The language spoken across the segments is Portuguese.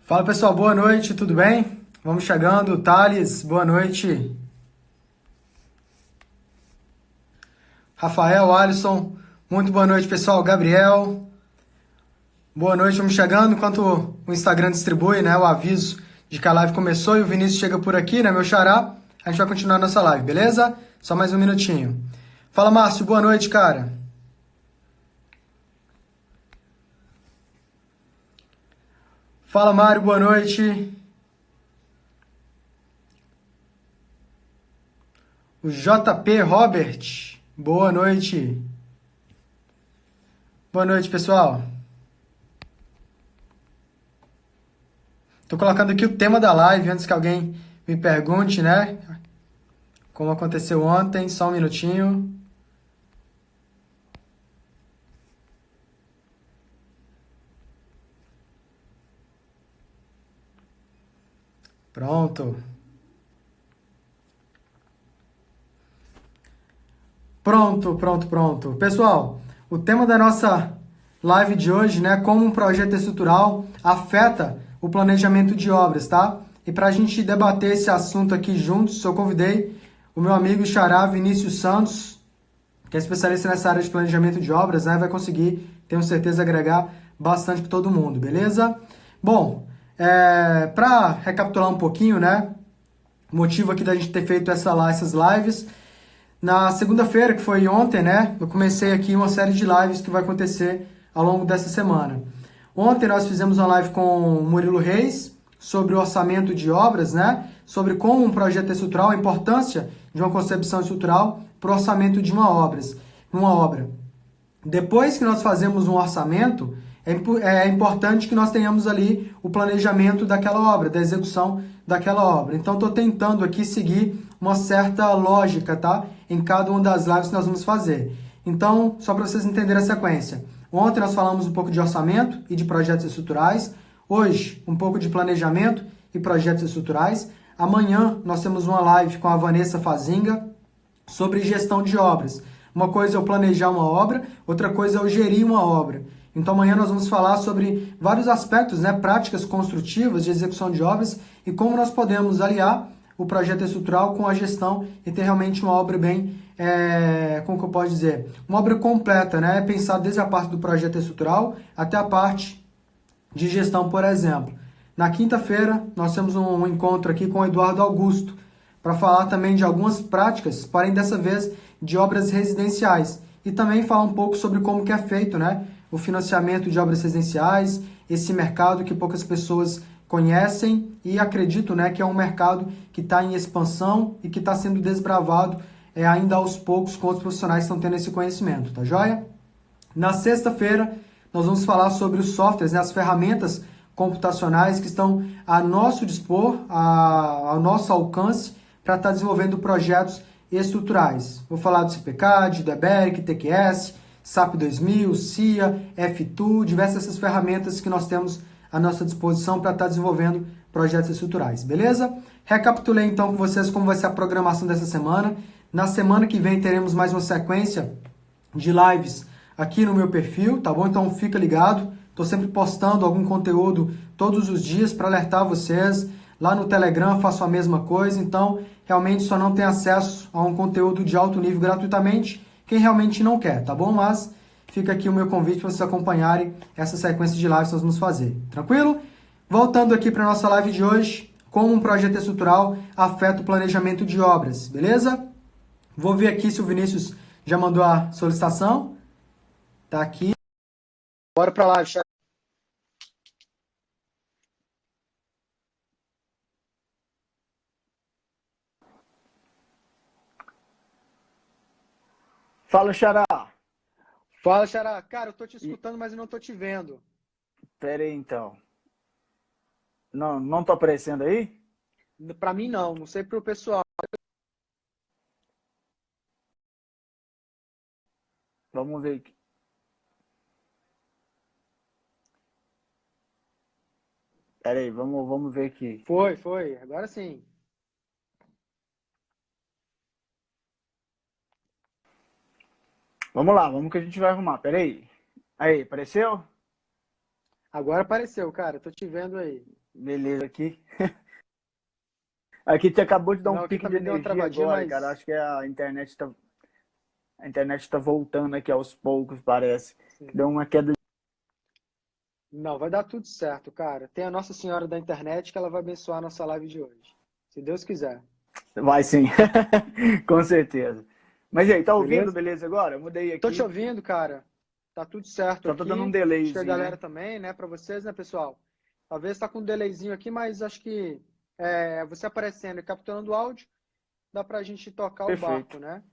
Fala pessoal, boa noite, tudo bem? Vamos chegando, Thales, boa noite. Rafael, Alisson, muito boa noite pessoal. Gabriel, boa noite, vamos chegando. Enquanto o Instagram distribui, né, o aviso de que a live começou e o Vinícius chega por aqui, né, meu xará, a gente vai continuar nossa live, beleza? Só mais um minutinho. Fala Márcio, boa noite, cara. Fala Mário, boa noite. O JP Robert, boa noite. Boa noite, pessoal. Tô colocando aqui o tema da live antes que alguém me pergunte, né? Como aconteceu ontem, só um minutinho. Pronto. Pronto. Pessoal, o tema da nossa live de hoje, né? Como um projeto estrutural afeta o planejamento de obras, tá? E para a gente debater esse assunto aqui juntos, eu convidei o meu amigo Xará Vinícius Santos, que é especialista nessa área de planejamento de obras, né? Vai conseguir, tenho certeza, agregar bastante para todo mundo, beleza? Bom, para recapitular um pouquinho, né? O motivo aqui da gente ter feito essas lives. Na segunda-feira, que foi ontem, né? Eu comecei aqui uma série de lives que vai acontecer ao longo dessa semana. Ontem nós fizemos uma live com o Murilo Reis sobre o orçamento de obras, né? Sobre como um projeto estrutural, a importância de uma concepção estrutural para o orçamento de uma obra. Depois que nós fazemos um orçamento, é importante que nós tenhamos ali o planejamento daquela obra, da execução daquela obra. Então, estou tentando aqui seguir uma certa lógica, tá? Em cada uma das lives que nós vamos fazer. Então, só para vocês entenderem a sequência. Ontem nós falamos um pouco de orçamento e de projetos estruturais. Hoje, um pouco de planejamento e projetos estruturais. Amanhã, nós temos uma live com a Vanessa Fazinga sobre gestão de obras. Uma coisa é eu planejar uma obra, outra coisa é eu gerir uma obra. Então amanhã nós vamos falar sobre vários aspectos, né, práticas construtivas de execução de obras e como nós podemos aliar o projeto estrutural com a gestão e ter realmente uma obra bem, como que eu posso dizer, uma obra completa, né, pensar desde a parte do projeto estrutural até a parte de gestão, por exemplo. Na quinta-feira nós temos um encontro aqui com o Eduardo Augusto para falar também de algumas práticas, porém dessa vez de obras residenciais e também falar um pouco sobre como que é feito, né, o financiamento de obras residenciais, esse mercado que poucas pessoas conhecem e acredito, né, que é um mercado que está em expansão e que está sendo desbravado ainda aos poucos com os profissionais que estão tendo esse conhecimento, tá joia? Na sexta-feira nós vamos falar sobre os softwares, né, as ferramentas computacionais que estão a nosso dispor, ao nosso alcance para estar desenvolvendo projetos estruturais. Vou falar do CPCAD, do EBERIC, TQS, SAP 2000, CIA, F2, diversas essas ferramentas que nós temos à nossa disposição para estar desenvolvendo projetos estruturais, beleza? Recapitulei então com vocês como vai ser a programação dessa semana. Na semana que vem teremos mais uma sequência de lives aqui no meu perfil, tá bom? Então fica ligado, estou sempre postando algum conteúdo todos os dias para alertar vocês. Lá no Telegram faço a mesma coisa, então realmente só não tem acesso a um conteúdo de alto nível gratuitamente quem realmente não quer, tá bom? Mas fica aqui o meu convite para vocês acompanharem essa sequência de lives que nós vamos fazer, tranquilo? Voltando aqui para a nossa live de hoje, como um projeto estrutural afeta o planejamento de obras, beleza? Vou ver aqui se o Vinícius já mandou a solicitação. Tá aqui. Bora para lá, chat. Fala, Xará. Fala, Xará. Cara, eu tô te E, escutando, mas eu não tô te vendo. pera aí, então. Não tô aparecendo aí? Pra mim não sei pro pessoal. Vamos ver aqui. Pera aí, vamos ver aqui. Foi. Agora sim. Vamos lá, vamos que a gente vai arrumar. Pera aí. Aí, apareceu? Agora apareceu, cara. Tô te vendo aí. Beleza, aqui. Aqui te acabou de dar Não, um aqui pico de também deu uma energia travadinha, agora, cara. mas... Acho que a internet tá voltando aqui aos poucos, parece. Sim. Deu uma queda. Não, vai dar tudo certo, cara. Tem a Nossa Senhora da Internet que ela vai abençoar a nossa live de hoje. Se Deus quiser. Vai sim, com certeza. Mas e aí, tá ouvindo? Beleza? Beleza agora? Eu mudei Tô te aqui. ouvindo, cara. Tá tudo certo Só tá dando um aqui. Acho que a delayzinho, galera né? também, né? Pra vocês, né, pessoal? Talvez tá com um delayzinho aqui, mas acho que você aparecendo e capturando o áudio, dá pra gente tocar o Perfeito. barco, né?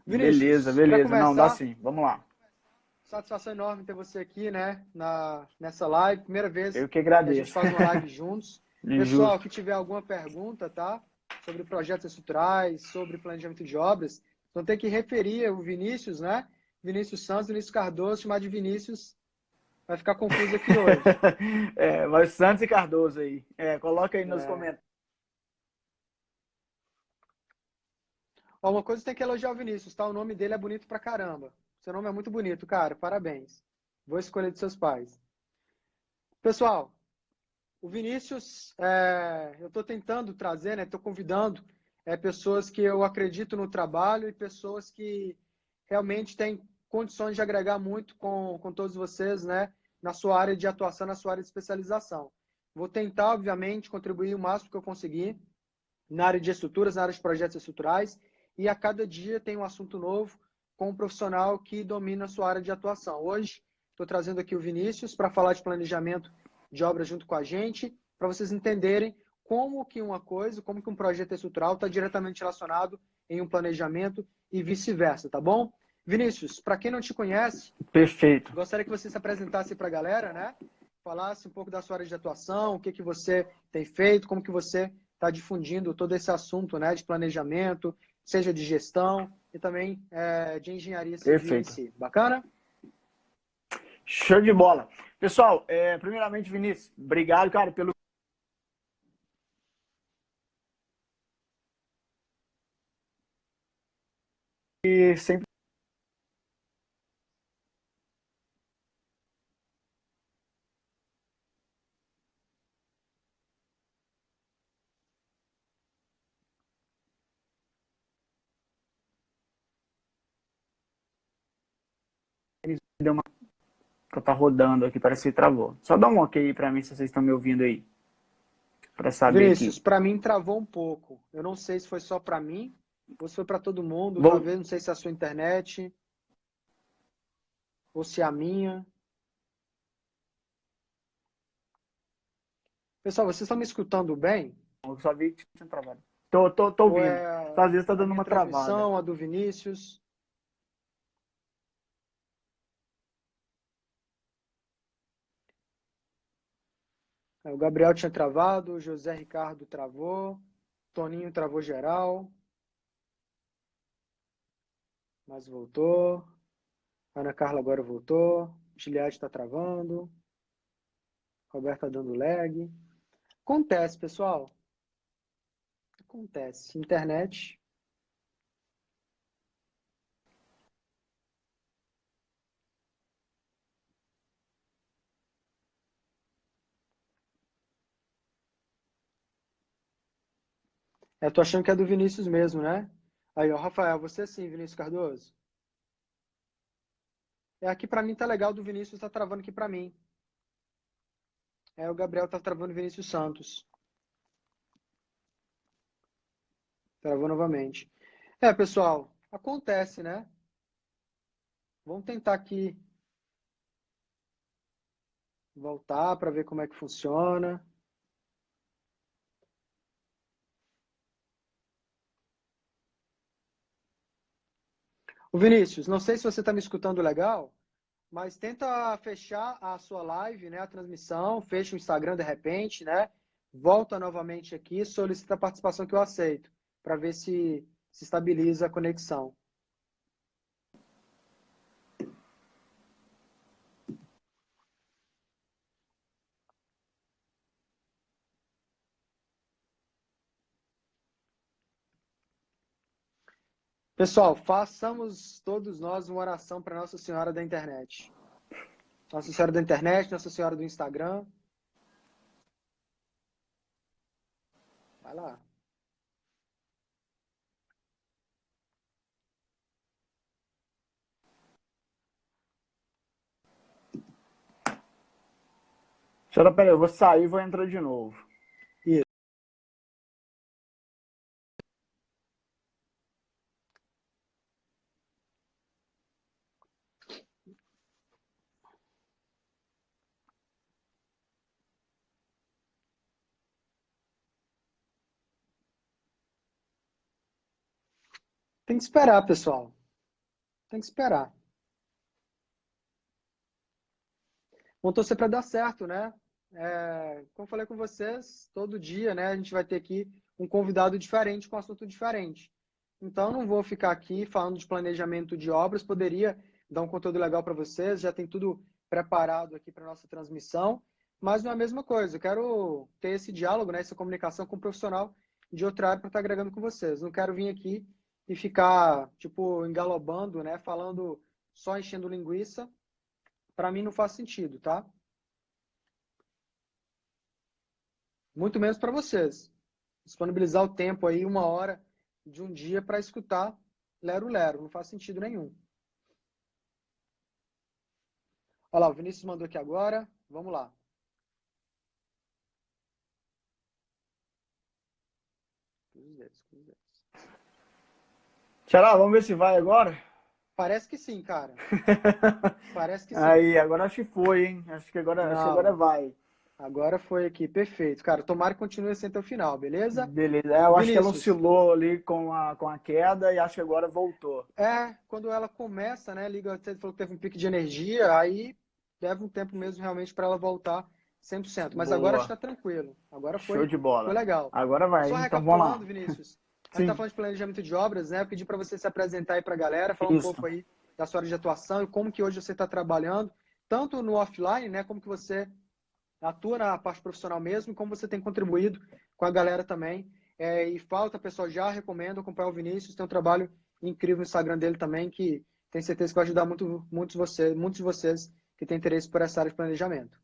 Beleza, Vinícius, para beleza. Não, dá começar, sim. Vamos lá. satisfação enorme ter você aqui, né, nessa live. Primeira vez Eu que que a gente agradeço. faz uma live juntos. Pessoal, Justo. que tiver alguma pergunta, tá? Sobre projetos estruturais, sobre planejamento de obras, então tem que referir o Vinícius, né? Vinícius Santos, Vinícius Cardoso, chamar de Vinícius, vai ficar confuso aqui hoje. Mas Santos e Cardoso aí. Coloca aí nos É. comentários. Ó, uma coisa tem que elogiar o Vinícius, tá? O nome dele é bonito pra caramba. Seu nome é muito bonito, cara. Parabéns. Vou escolher de seus pais. Pessoal, o Vinícius, eu estou tentando trazer, né? Estou convidando pessoas que eu acredito no trabalho e pessoas que realmente têm condições de agregar muito com todos vocês, né? Na sua área de atuação, na sua área de especialização. Vou tentar, obviamente, contribuir o máximo que eu conseguir na área de estruturas, na área de projetos estruturais, e a cada dia tem um assunto novo com um profissional que domina a sua área de atuação. Hoje, estou trazendo aqui o Vinícius para falar de planejamento de obras junto com a gente, para vocês entenderem como que uma coisa, como que um projeto estrutural está diretamente relacionado em um planejamento e vice-versa, tá bom? Vinícius, para quem não te conhece, Perfeito. gostaria que você se apresentasse para a galera, né? Falasse um pouco da sua área de atuação, o que você tem feito, como que você está difundindo todo esse assunto, né, de planejamento, seja de gestão e também de engenharia civil em Perfeito. si. Bacana? Show de bola. Pessoal, primeiramente, Vinícius, obrigado, cara, pelo que sempre deu uma que eu tá rodando aqui, parece que travou. Só dá um ok aí pra mim se vocês estão me ouvindo aí, pra saber aqui. Vinícius, para mim travou um pouco. Eu não sei se foi só para mim ou se foi para todo mundo. Vou... Talvez, não sei se é a sua internet ou se é a minha. Pessoal, vocês estão me escutando bem? Eu só vi que tinha travado. Tô Ou ouvindo. é Só às vezes tá a dando minha uma travada. transmissão, a do Vinícius? O Gabriel tinha travado, o José Ricardo travou, Toninho travou geral, mas voltou. Ana Carla agora voltou. Giliade está travando. Roberta dando lag. Acontece, pessoal. Acontece. Internet. Eu tô achando que é do Vinícius mesmo, né? Aí, ó, Rafael, você sim, Vinícius Cardoso. Aqui pra mim tá legal, do Vinícius tá travando aqui pra mim. O Gabriel tá travando o Vinícius Santos. Travou novamente. Pessoal, acontece, né? Vamos tentar aqui voltar para ver como é que funciona. O Vinícius, não sei se você está me escutando legal, mas tenta fechar a sua live, né, a transmissão, fecha o Instagram de repente, né? Volta novamente aqui, solicita a participação que eu aceito, para ver se estabiliza a conexão. Pessoal, façamos todos nós uma oração para Nossa Senhora da Internet. Nossa Senhora da Internet, Nossa Senhora do Instagram. Vai lá. Senhora, peraí, eu vou sair e vou entrar de novo. Isso. Tem que esperar, pessoal. Tem que esperar. Vamos torcer para dar certo, né? Como eu falei com vocês, todo dia, né, a gente vai ter aqui um convidado diferente com um assunto diferente. Então, não vou ficar aqui falando de planejamento de obras, poderia dar um conteúdo legal para vocês, já tem tudo preparado aqui para nossa transmissão, mas não é a mesma coisa. Eu quero ter esse diálogo, né, essa comunicação com um profissional de outra área para estar agregando com vocês. Não quero vir aqui e ficar, tipo, engalobando, né, falando só enchendo linguiça. Para mim não faz sentido, tá? Muito menos para vocês. Disponibilizar o tempo aí, 1 hora de um dia para escutar lero-lero. Não faz sentido nenhum. Olha lá, o Vinícius mandou aqui agora. Vamos lá. Xará, vamos ver se vai agora? Parece que sim, cara. Parece que sim. Aí, agora acho que foi, hein? Acho que agora vai. Agora foi aqui, perfeito. Cara, tomara que continue assim até o final, beleza? Beleza. Eu acho que ela Vinícius. oscilou ali com a queda e acho que agora voltou. Quando ela começa, né, liga, você falou que teve um pico de energia, aí leva um tempo mesmo realmente para ela voltar 100%. Mas agora Boa. está tranquilo. Agora Show foi, de foi bola. legal. Agora vai, Só então vamos lá. recapitulando, Vinícius, a gente Sim. está falando de planejamento de obras, né? Eu pedi para você se apresentar aí para a galera, falar um Isso. pouco aí da sua área de atuação e como que hoje você está trabalhando, tanto no offline, né, como que você atua na parte profissional mesmo, e como você tem contribuído com a galera também. E falta, pessoal, já recomendo acompanhar o Vinícius, tem um trabalho incrível no Instagram dele também, que tenho certeza que vai ajudar muitos de vocês que têm interesse por essa área de planejamento.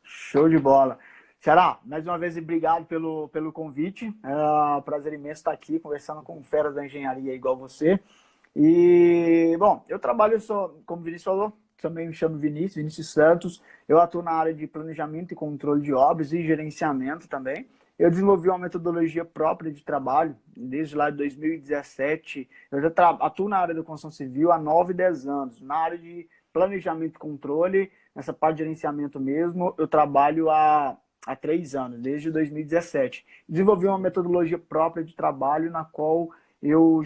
Show de bola. Xará, mais uma vez obrigado pelo convite. É um prazer imenso estar aqui conversando com feras da engenharia igual você. E, bom, eu trabalho, como o Vinícius falou, também me chamo Vinícius Santos. Eu atuo na área de planejamento e controle de obras e gerenciamento também. Eu desenvolvi uma metodologia própria de trabalho desde lá de 2017. Eu já atuo na área da construção civil há 9, 10 anos. Na área de planejamento e controle, nessa parte de gerenciamento mesmo, eu trabalho há 3 anos, desde 2017. Desenvolvi uma metodologia própria de trabalho na qual eu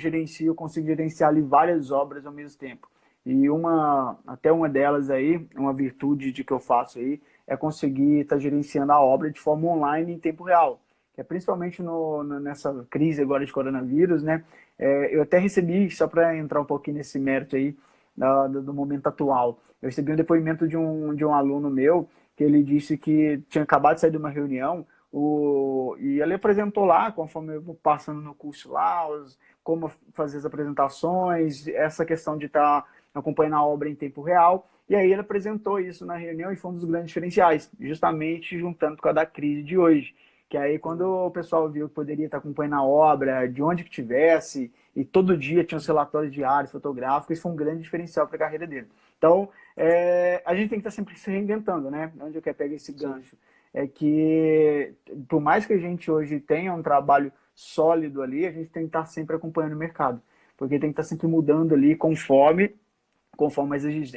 consigo gerenciar ali várias obras ao mesmo tempo. E até uma delas aí, uma virtude de que eu faço aí, é conseguir estar gerenciando a obra de forma online em tempo real. Que é principalmente nessa crise agora de coronavírus, né? Eu até recebi, só para entrar um pouquinho nesse mérito aí, do momento atual, eu recebi um depoimento de um aluno meu, que ele disse que tinha acabado de sair de uma reunião, e ele apresentou lá, conforme eu vou passando no curso lá, como fazer as apresentações, essa questão de estar acompanhando a obra em tempo real. E aí ele apresentou isso na reunião e foi um dos grandes diferenciais, justamente juntando com a da crise de hoje. Que aí quando o pessoal viu que poderia estar acompanhando a obra, de onde que tivesse, e todo dia tinha os relatórios diários, fotográficos, isso foi um grande diferencial para a carreira dele. Então, a gente tem que estar sempre se reinventando, né? Onde eu quero pegar esse gancho? É que, por mais que a gente hoje tenha um trabalho sólido ali, a gente tem que estar sempre acompanhando o mercado. Porque tem que estar sempre mudando ali conforme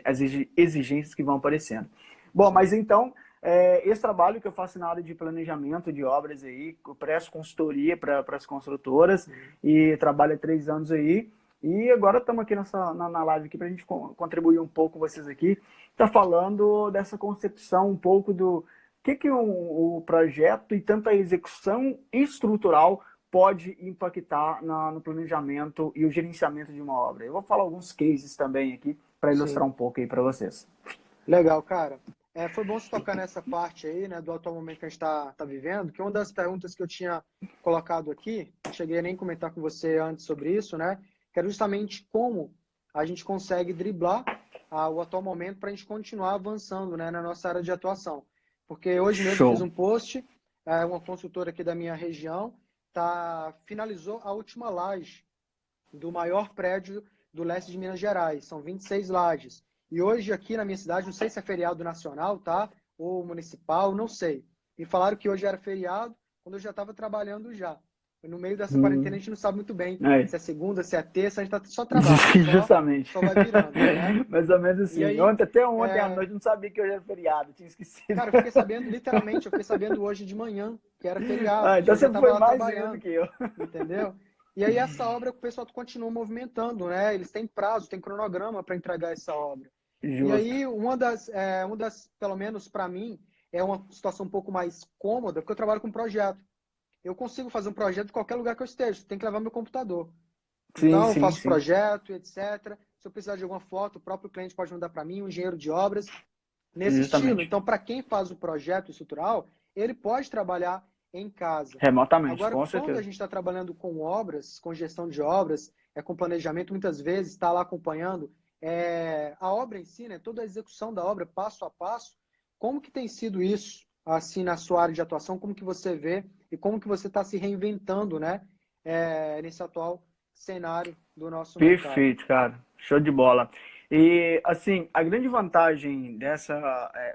as exigências que vão aparecendo. Bom, mas então, esse trabalho que eu faço na área de planejamento de obras aí, eu presto consultoria para as construtoras e trabalho há 3 anos aí. E agora estamos aqui na live aqui para a gente contribuir um pouco com vocês aqui. Está falando dessa concepção um pouco do que o projeto e tanto a execução estrutural pode impactar no planejamento e o gerenciamento de uma obra. Eu vou falar alguns cases também aqui para ilustrar um pouco aí para vocês. Legal, cara. Foi bom você tocar nessa parte aí, né, do atual momento que a gente está vivendo, que uma das perguntas que eu tinha colocado aqui, não cheguei a nem comentar com você antes sobre isso, né, que era justamente como a gente consegue driblar o atual momento para a gente continuar avançando, né, na nossa área de atuação. Porque hoje mesmo eu fiz um post, uma consultora aqui da minha região, finalizou a última laje do maior prédio do leste de Minas Gerais. São 26 lajes. E hoje aqui na minha cidade, não sei se é feriado nacional, tá? Ou municipal, não sei. Me falaram que hoje era feriado, quando eu já estava trabalhando já. No meio dessa quarentena a gente não sabe muito bem se é segunda, se é terça, a gente tá só trabalhando. Justamente. Só vai virando, né? Mais ou menos assim. Aí, até ontem à noite eu não sabia que hoje era feriado, tinha esquecido. Cara, eu fiquei sabendo, literalmente, eu fiquei sabendo hoje de manhã que era feriado. Então você foi mais trabalhando, do que eu. entendeu? E aí essa obra o pessoal continua movimentando, né? Eles têm prazo, tem cronograma para entregar essa obra. Justo. E aí uma das pelo menos para mim, é uma situação um pouco mais cômoda, porque eu trabalho com projeto. Eu consigo fazer um projeto em qualquer lugar que eu esteja, tem que levar meu computador. Então, eu faço projeto, etc. Se eu precisar de alguma foto, o próprio cliente pode mandar para mim, um engenheiro de obras, nesse estilo. Então, para quem faz o projeto estrutural, ele pode trabalhar em casa. Remotamente, agora, com quando certeza. a gente está trabalhando com obras, com gestão de obras, com planejamento, muitas vezes está lá acompanhando a obra em si, né, toda a execução da obra, passo a passo. Como que tem sido isso, assim, na sua área de atuação? Como que você vê e como que você está se reinventando, né, nesse atual cenário do nosso mercado? Perfeito, cara. Show de bola. E, assim, a grande vantagem dessa,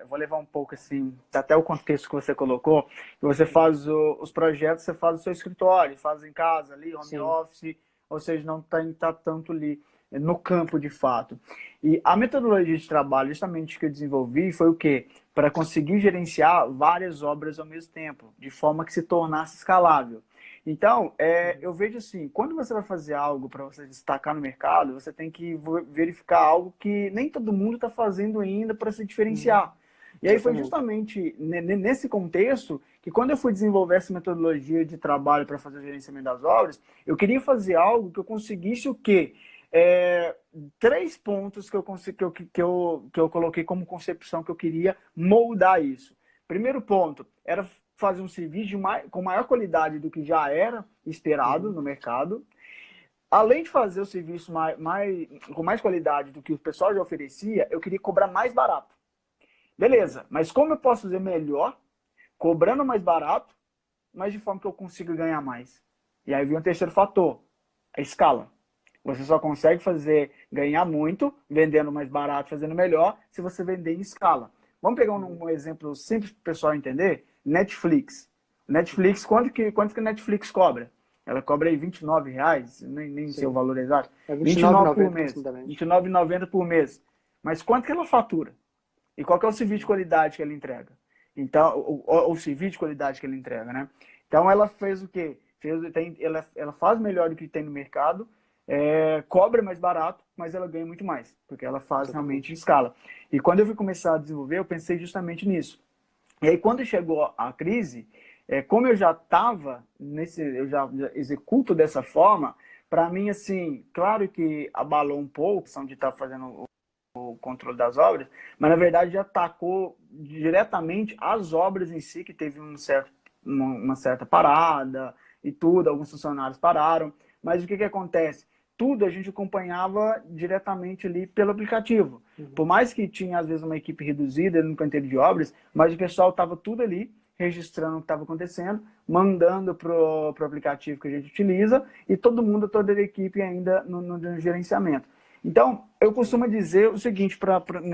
vou levar um pouco, assim, até o contexto que você colocou, que você faz os projetos, você faz o seu escritório, faz em casa ali, home office, ou seja, não tá tanto ali no campo de fato. E a metodologia de trabalho, justamente que eu desenvolvi, foi o quê? Para conseguir gerenciar várias obras ao mesmo tempo, de forma que se tornasse escalável. Então, eu vejo assim, quando você vai fazer algo para você destacar no mercado, você tem que verificar algo que nem todo mundo está fazendo ainda para se diferenciar. E aí foi justamente nesse contexto que quando eu fui desenvolver essa metodologia de trabalho para fazer o gerenciamento das obras, eu queria fazer algo que eu conseguisse o quê? 3 pontos que eu coloquei como concepção que eu queria moldar isso. Primeiro ponto era fazer um serviço com maior qualidade do que já era esperado no mercado. Além de fazer o serviço com mais qualidade do que o pessoal já oferecia, eu queria cobrar mais barato. Beleza, mas como eu posso fazer melhor, cobrando mais barato, mas de forma que eu consiga ganhar mais? E aí vem um terceiro fator, a escala. Você só consegue ganhar muito vendendo mais barato, fazendo melhor, se você vender em escala. Vamos pegar um exemplo simples para o pessoal entender? Netflix. Netflix, quanto que a Netflix cobra? Ela cobra aí R$29, nem sei o valor exato. R$29 por mês. R$29,90 por mês. Mas quanto que ela fatura? E qual que é o serviço de qualidade que ela entrega? Então, o serviço de qualidade que ela entrega, né? Então, ela fez o quê? Ela faz melhor do que tem no mercado, cobra mais barato, mas ela ganha muito mais, porque ela faz realmente em escala. E quando eu fui começar a desenvolver, eu pensei justamente nisso. E aí, quando chegou a crise, como eu já estava eu já executo dessa forma, para mim, assim, claro que abalou um pouco a questão de estar fazendo o controle das obras, mas na verdade já atacou diretamente as obras em si, que teve uma certa parada e tudo, alguns funcionários pararam. Mas o que acontece? Tudo a gente acompanhava diretamente ali pelo aplicativo. Por mais que tinha, às vezes, uma equipe reduzida no canteiro de obras, mas o pessoal estava tudo ali, registrando o que estava acontecendo, mandando para o aplicativo que a gente utiliza, e toda a equipe ainda no gerenciamento. Então, eu costumo dizer o seguinte,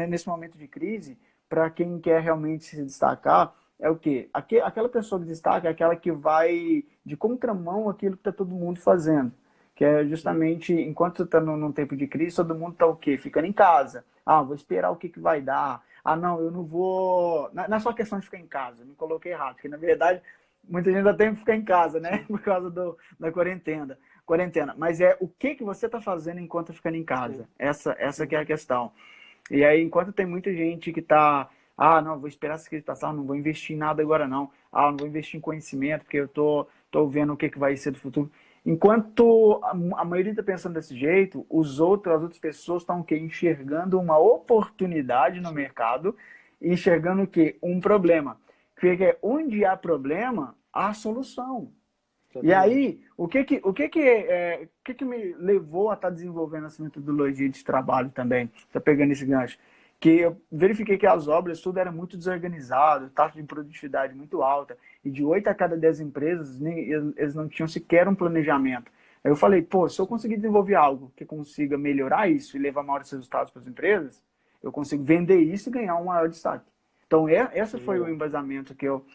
nesse momento de crise, para quem quer realmente se destacar, é o quê? Aquela pessoa que destaca é aquela que vai de contramão aquilo que está todo mundo fazendo. Que é justamente, enquanto está num tempo de crise, todo mundo está o quê? Ficando em casa. Ah, vou esperar o que vai dar. Ah, não, eu não vou... Não é só questão de ficar em casa, me coloquei errado. Porque, na verdade, muita gente ainda tem que ficar em casa, né? Por causa da quarentena. Mas o que você está fazendo enquanto ficando em casa? Essa que é a questão. E aí, enquanto tem muita gente que está... Ah, não, vou esperar essa crise passar, não vou investir em nada agora não. Ah, não vou investir em conhecimento, porque eu tô vendo o que vai ser do futuro. Enquanto a maioria está pensando desse jeito, as outras pessoas estão enxergando uma oportunidade no mercado e enxergando o quê? Um problema. Porque onde há problema, há solução. E aí, o que me levou a estar desenvolvendo essa metodologia de trabalho também? Está pegando esse gancho. que eu verifiquei que as obras, tudo era muito desorganizado, taxa de produtividade muito alta, e de 8 a cada 10 empresas, eles não tinham sequer um planejamento. Aí eu falei, pô, se eu conseguir desenvolver algo que consiga melhorar isso e levar maiores resultados para as empresas, eu consigo vender isso e ganhar um maior destaque. Então, esse foi o embasamento que eu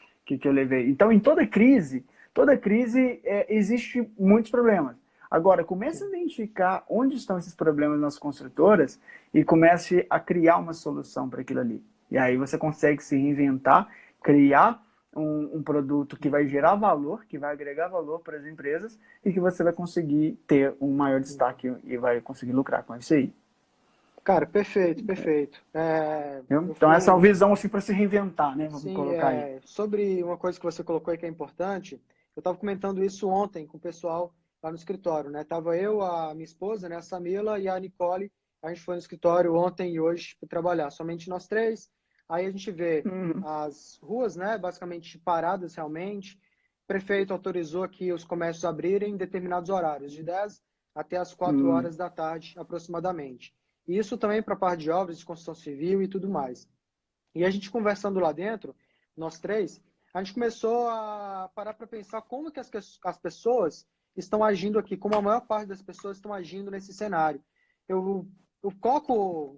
levei. Então, em toda crise existe muitos problemas. Agora, comece a identificar onde estão esses problemas nas construtoras e comece a criar uma solução para aquilo ali. E aí você consegue se reinventar, criar um produto que vai gerar valor, que vai agregar valor para as empresas e que você vai conseguir ter um maior destaque e vai conseguir lucrar com isso aí. Cara, perfeito, perfeito. Então essa é uma visão assim, para se reinventar, né? Vamos colocar aí. Sobre uma coisa que você colocou aí que é importante, eu estava comentando isso ontem com o pessoal lá no escritório, né? Tava eu, a minha esposa, né, a Samila e a Nicole, a gente foi no escritório ontem e hoje para trabalhar, somente nós três. Aí a gente vê as ruas, né, basicamente paradas realmente. O prefeito autorizou que os comércios abrirem em determinados horários, de 10 até as 4 horas da tarde, aproximadamente. E isso também para a parte de obras, de construção civil e tudo mais. E a gente conversando lá dentro, nós três, a gente começou a parar para pensar como que as pessoas estão agindo aqui, como a maior parte das pessoas estão agindo nesse cenário. Eu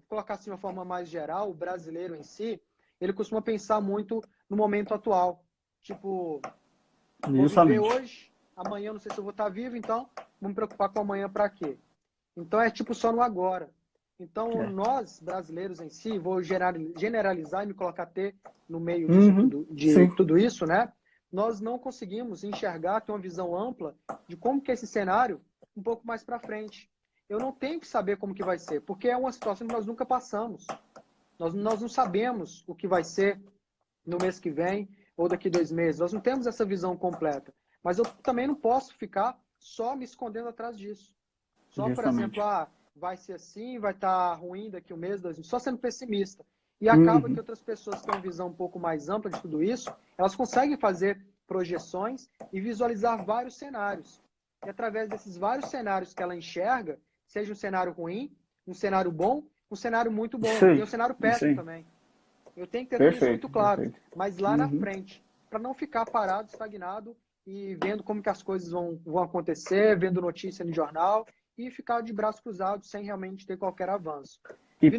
colocar assim de uma forma mais geral, o brasileiro em si, ele costuma pensar muito no momento atual. Tipo, vou viver hoje, amanhã não sei se eu vou estar vivo, então vou me preocupar com amanhã para quê? Então é tipo só no agora. Então nós, brasileiros em si, vou generalizar e me colocar até no meio de tudo isso, né? Nós não conseguimos enxergar, ter uma visão ampla de como que é esse cenário um pouco mais para frente. Eu não tenho que saber como que vai ser, porque é uma situação que nós nunca passamos. Nós não sabemos o que vai ser no mês que vem ou daqui 2 meses. Nós não temos essa visão completa. Mas eu também não posso ficar só me escondendo atrás disso. Só, por exemplo, vai ser assim, vai estar ruim daqui 1 mês, 2 meses, só sendo pessimista. E acaba que outras pessoas que têm uma visão um pouco mais ampla de tudo isso, elas conseguem fazer projeções e visualizar vários cenários. E através desses vários cenários que ela enxerga, seja um cenário ruim, um cenário bom, um cenário muito bom e um cenário péssimo também. Eu tenho que ter tudo isso muito claro, mas lá na frente, para não ficar parado, estagnado e vendo como que as coisas vão acontecer, vendo notícia no jornal e ficar de braços cruzados sem realmente ter qualquer avanço. E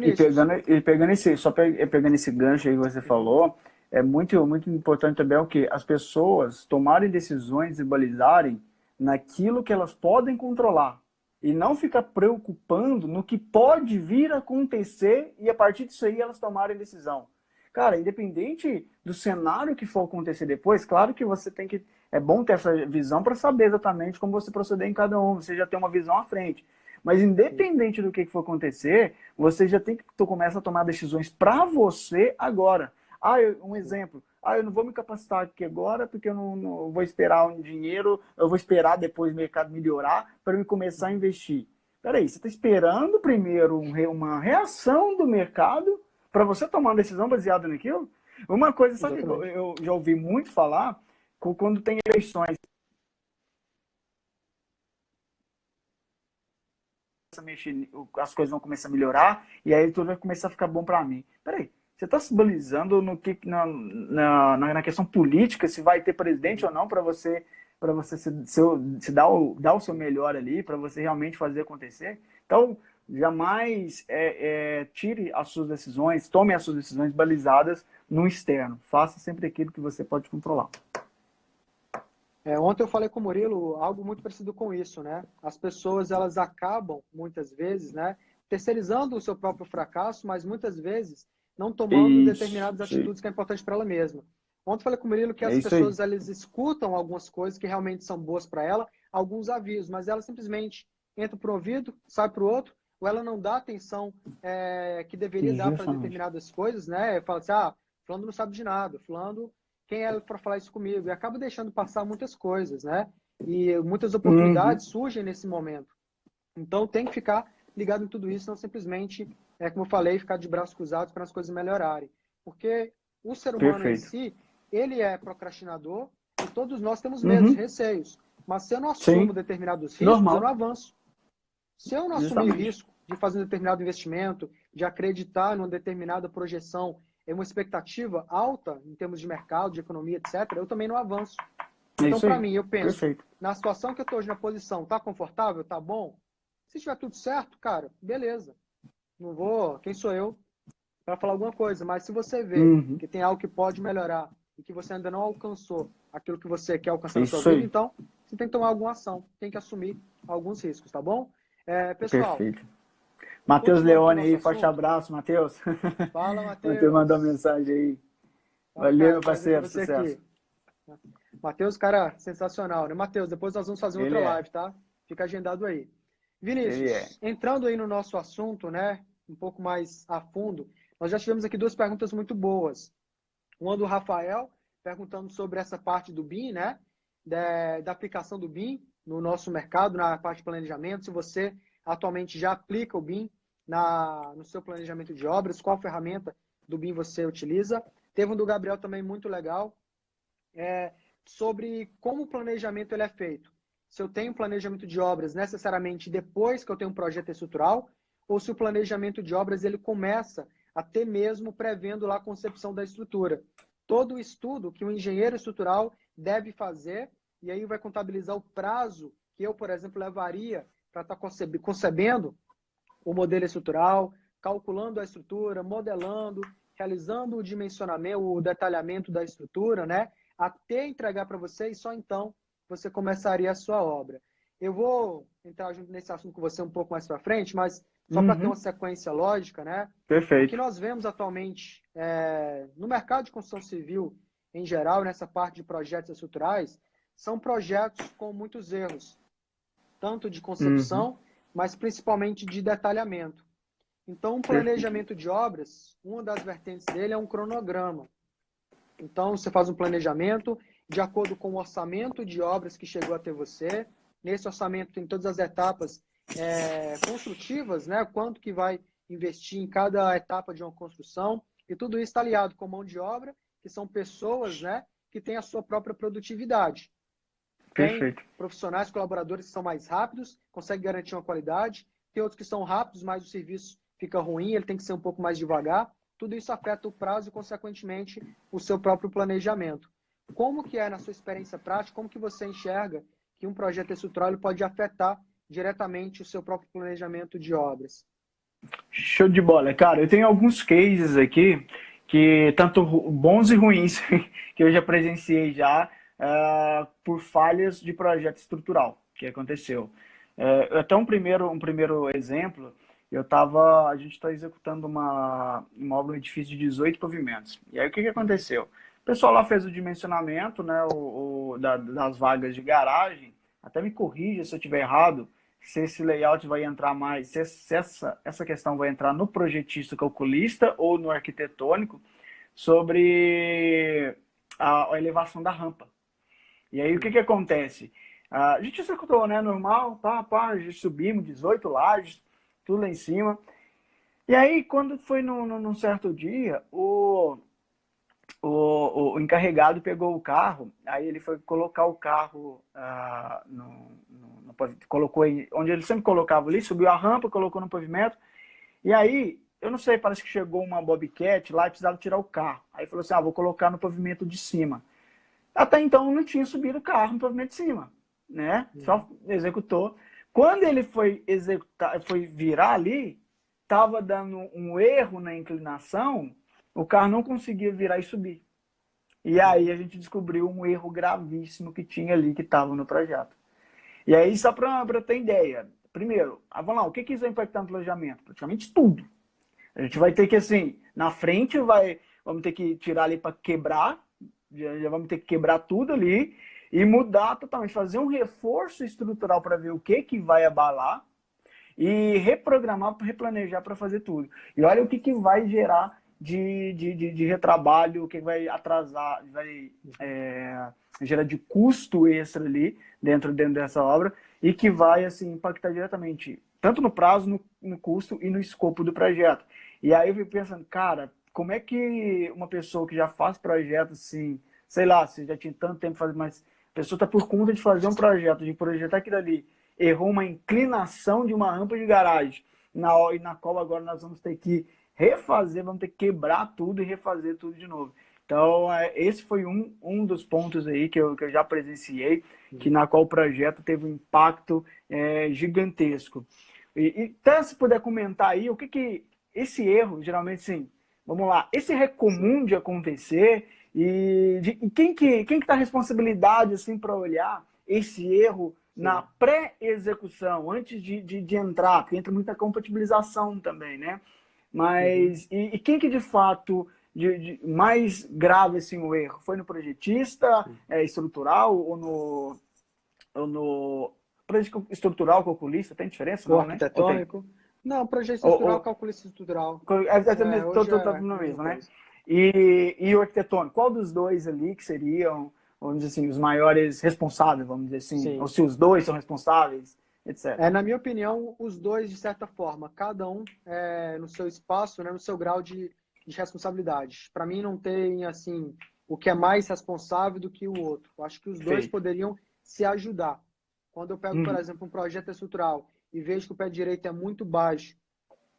pegando esse gancho aí que você falou, é muito importante também o que as pessoas tomarem decisões e balizarem naquilo que elas podem controlar e não ficar preocupando no que pode vir a acontecer e a partir disso aí elas tomarem decisão. Cara, independente do cenário que for acontecer depois, claro que você tem que... É bom ter essa visão para saber exatamente como você proceder em cada um, você já tem uma visão à frente. Mas independente do que for acontecer, você já tem que começar a tomar decisões para você agora. Um exemplo. Eu não vou me capacitar aqui agora porque eu não vou esperar um dinheiro, eu vou esperar depois o mercado melhorar para eu começar a investir. Peraí, você está esperando primeiro uma reação do mercado para você tomar uma decisão baseada naquilo? Uma coisa, sabe que eu já ouvi muito falar, quando tem eleições, as coisas vão começar a melhorar e aí tudo vai começar a ficar bom para mim. Peraí, você está se balizando na questão política, se vai ter presidente ou não, para você se dar o seu melhor ali, para você realmente fazer acontecer? Então, jamais tire as suas decisões, tome as suas decisões balizadas no externo. Faça sempre aquilo que você pode controlar. Ontem eu falei com o Murilo algo muito parecido com isso, né? As pessoas, elas acabam, muitas vezes, né, terceirizando o seu próprio fracasso, mas muitas vezes não tomando determinadas atitudes que é importante para ela mesma. Ontem eu falei com o Murilo que as pessoas, elas escutam algumas coisas que realmente são boas para ela, alguns avisos, mas ela simplesmente entra para um ouvido, sai para o outro, ou ela não dá atenção que deveria dar para determinadas coisas, né? Fala assim, fulano não sabe de nada, fulano... Quem é para falar isso comigo? E acaba deixando passar muitas coisas, né? E muitas oportunidades surgem nesse momento. Então tem que ficar ligado em tudo isso, não simplesmente, como eu falei, ficar de braços cruzados para as coisas melhorarem. Porque o ser humano em si, ele é procrastinador e todos nós temos medos, receios. Mas se eu não assumo determinados riscos, eu não avanço. Se eu não assumir risco de fazer um determinado investimento, de acreditar numa determinada projeção, é uma expectativa alta em termos de mercado, de economia, etc., eu também não avanço. É Então, isso para aí. mim, eu penso, Perfeito. na situação que eu estou hoje na posição, tá confortável, tá bom? Se tiver tudo certo, cara, beleza. Não vou, quem sou eu para falar alguma coisa, mas se você vê Uhum. que tem algo que pode melhorar e que você ainda não alcançou aquilo que você quer alcançar na sua Isso vida, aí. então você tem que tomar alguma ação, tem que assumir alguns riscos, tá bom? Pessoal, Perfeito. Matheus continuando aqui o Leone nosso aí, forte assunto. abraço, Matheus. Fala, Matheus mandou Matheus. mensagem aí. Fala, Valeu, cara, meu prazer ter parceiro, você sucesso. aqui. Matheus, cara, sensacional, né? Matheus, depois nós vamos fazer outra Ele é, live, tá? Fica agendado aí. ele é. Vinícius, entrando aí no nosso assunto, né, um pouco mais a fundo, nós já tivemos aqui duas perguntas muito boas. Uma do Rafael, perguntando sobre essa parte do BIM, né, da aplicação do BIM no nosso mercado, na parte de planejamento, se você atualmente já aplica o BIM no seu planejamento de obras, qual ferramenta do BIM você utiliza. Teve um do Gabriel também muito legal, sobre como o planejamento ele é feito. Se eu tenho planejamento de obras necessariamente depois que eu tenho um projeto estrutural, ou se o planejamento de obras ele começa até mesmo prevendo lá a concepção da estrutura. Todo o estudo que o engenheiro estrutural deve fazer, e aí vai contabilizar o prazo que eu, por exemplo, levaria para estar concebendo o modelo estrutural, calculando a estrutura, modelando, realizando o dimensionamento, o detalhamento da estrutura, né? Até entregar para você e só então você começaria a sua obra. Eu vou entrar junto nesse assunto com você um pouco mais para frente, mas só para ter uma Uhum. sequência lógica, né? O que Perfeito. nós vemos atualmente no mercado de construção civil em geral, nessa parte de projetos estruturais, são projetos com muitos erros, tanto de Uhum. concepção, mas principalmente de detalhamento. Então, um Perfeito. planejamento de obras, uma das vertentes dele é um cronograma. Então, você faz um planejamento de acordo com o orçamento de obras que chegou até você. Nesse orçamento tem todas as etapas construtivas, né? Quanto que vai investir em cada etapa de uma construção. E tudo isso está aliado com mão de obra, que são pessoas, né? Que têm a sua própria produtividade. Tem Perfeito. profissionais, colaboradores que são mais rápidos, conseguem garantir uma qualidade. Tem outros que são rápidos, mas o serviço fica ruim, ele tem que ser um pouco mais devagar. Tudo isso afeta o prazo e, consequentemente, o seu próprio planejamento. Como que é, na sua experiência prática, como que você enxerga que um projeto estrutural pode afetar diretamente o seu próprio planejamento de obras? Show de bola. Cara, eu tenho alguns cases aqui, que tanto bons e ruins, que eu já presenciei já, por falhas de projeto estrutural que aconteceu. Até um primeiro exemplo, a gente está executando uma obra, um edifício de 18 pavimentos. E aí o que aconteceu? O pessoal lá fez o dimensionamento, né, das vagas de garagem. Até me corrija se eu estiver errado, se esse layout vai entrar mais, se essa questão vai entrar no projetista calculista ou no arquitetônico, sobre a elevação da rampa. E aí o que acontece? A gente executou, né, normal, a gente subimos 18 lajes, tudo lá em cima. E aí, quando foi num certo dia, o encarregado pegou o carro, aí ele foi colocar o carro, colocou onde ele sempre colocava ali, subiu a rampa, colocou no pavimento, e aí, eu não sei, parece que chegou uma Bobcat lá e precisava tirar o carro. Aí falou assim, vou colocar no pavimento de cima. Até então não tinha subido o carro no pavimento de cima, né? Só executou. Quando ele foi executar, foi virar ali, estava dando um erro na inclinação, o carro não conseguia virar e subir. E aí a gente descobriu um erro gravíssimo que tinha ali, que estava no projeto. E aí, só para ter ideia, primeiro, vamos lá, o que isso vai impactar no planejamento? Praticamente tudo. A gente vai ter que, assim, na frente, vamos ter que tirar ali para quebrar, já vamos ter que quebrar tudo ali e mudar totalmente, fazer um reforço estrutural para ver o que vai abalar e reprogramar, replanejar para fazer tudo. E olha o que vai gerar de retrabalho, o que vai atrasar, vai gerar de custo extra ali dentro dessa obra e que vai assim, impactar diretamente tanto no prazo, no custo e no escopo do projeto. E aí eu fico pensando, cara, como é que uma pessoa que já faz projeto assim, sei lá, se já tinha tanto tempo fazendo, mas a pessoa está por conta de fazer um projeto, de projetar aquilo ali, errou uma inclinação de uma rampa de garagem, na qual agora nós vamos ter que refazer, vamos ter que quebrar tudo e refazer tudo de novo. Então, esse foi um dos pontos aí que eu já presenciei, que na qual o projeto teve um impacto gigantesco. E até se puder comentar aí, o que esse erro, geralmente, sim, vamos lá, esse é comum de acontecer e quem que tá a responsabilidade, assim, para olhar esse erro na pré-execução, antes de entrar, porque entra muita compatibilização também, né? Mas, e quem que de fato, mais grave assim, o erro? Foi no projetista estrutural ou no projeto estrutural, calculista? Tem diferença? O Não, né? Ou tem? arquitetônico? Não, projeto estrutural, calculista estrutural. Hoje Tô é a no mesma mesmo, né? coisa. E o arquitetônico? Qual dos dois ali que seriam, vamos dizer assim, os maiores responsáveis, vamos dizer assim? Ou Sim. se os dois são responsáveis, etc. Na minha opinião, os dois, de certa forma, cada um no seu espaço, né, no seu grau de responsabilidade. Para mim, não tem, assim, o que é mais responsável do que o outro. Eu acho que os dois Perfeito. poderiam se ajudar. Quando eu pego, por Uhum. exemplo, um projeto estrutural e vejo que o pé direito é muito baixo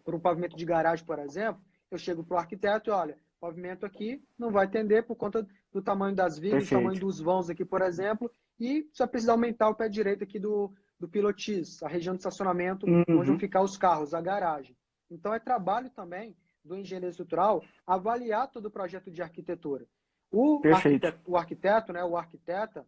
por um pavimento de garagem, por exemplo, eu chego para o arquiteto e, olha, o pavimento aqui não vai atender por conta do tamanho das vigas, do tamanho Perfeito. dos vãos aqui, por exemplo, e só precisa aumentar o pé direito aqui do pilotis, a região de estacionamento onde vão Uhum. ficar os carros, a garagem. Então, é trabalho também do engenheiro estrutural avaliar todo o projeto de arquitetura. Perfeito. O arquiteto, né, o arquiteta,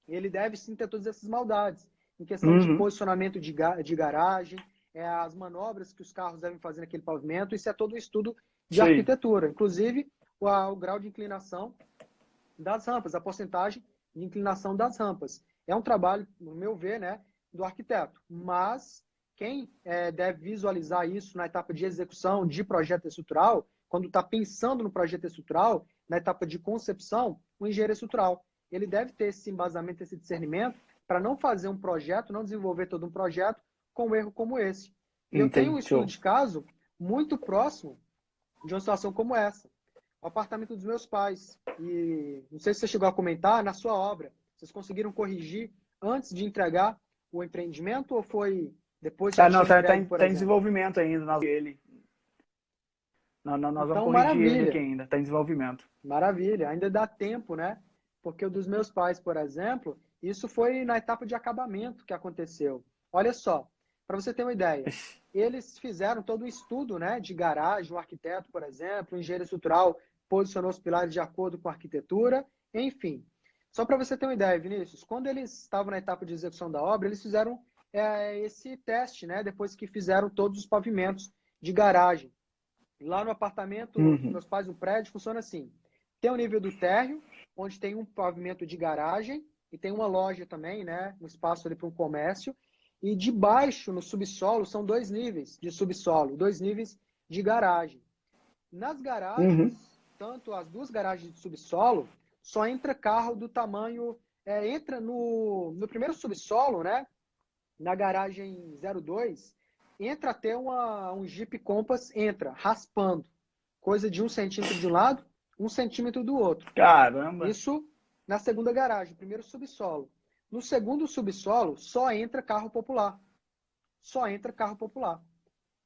ele deve sim ter todas essas maldades, em questão de Uhum. posicionamento de garagem, as manobras que os carros devem fazer naquele pavimento, isso é todo um estudo de Sei. arquitetura. Inclusive, o grau de inclinação das rampas, a porcentagem de inclinação das rampas. É um trabalho, no meu ver, né, do arquiteto. Mas quem deve visualizar isso na etapa de execução de projeto estrutural, quando está pensando no projeto estrutural, na etapa de concepção, o engenheiro estrutural. Ele deve ter esse embasamento, esse discernimento, para não fazer um projeto, não desenvolver todo um projeto com um erro como esse. E eu tenho um Entendi. estudo Show. de caso muito próximo de uma situação como essa. O apartamento dos meus pais. E não sei se você chegou a comentar, na sua obra, vocês conseguiram corrigir antes de entregar o empreendimento ou foi depois que Não, tinha entregue, por tá em exemplo? desenvolvimento ainda. Nós vamos Então, corrigir ele aqui maravilha. ainda. Tá em desenvolvimento. Maravilha. Ainda dá tempo, né? Porque o dos meus pais, por exemplo, isso foi na etapa de acabamento que aconteceu. Olha só, para você ter uma ideia, eles fizeram todo um estudo, né, de garagem, o arquiteto, por exemplo, o engenheiro estrutural posicionou os pilares de acordo com a arquitetura, enfim. Só para você ter uma ideia, Vinícius, quando eles estavam na etapa de execução da obra, eles fizeram esse teste, né, depois que fizeram todos os pavimentos de garagem. Lá no apartamento dos Uhum. meus pais, o prédio funciona assim. Tem o nível do térreo, onde tem um pavimento de garagem e tem uma loja também, né? Um espaço ali para um comércio. E de baixo, no subsolo, são dois níveis de subsolo, dois níveis de garagem. Nas Uhum. garagens, tanto as duas garagens de subsolo, só entra carro do tamanho. Entra no primeiro subsolo, né? Na garagem 02, entra até um Jeep Compass, entra raspando. Coisa de 1 centímetro de um lado, 1 centímetro do outro. Caramba. Isso na segunda garagem, primeiro subsolo. No segundo subsolo, só entra carro popular. Só entra carro popular.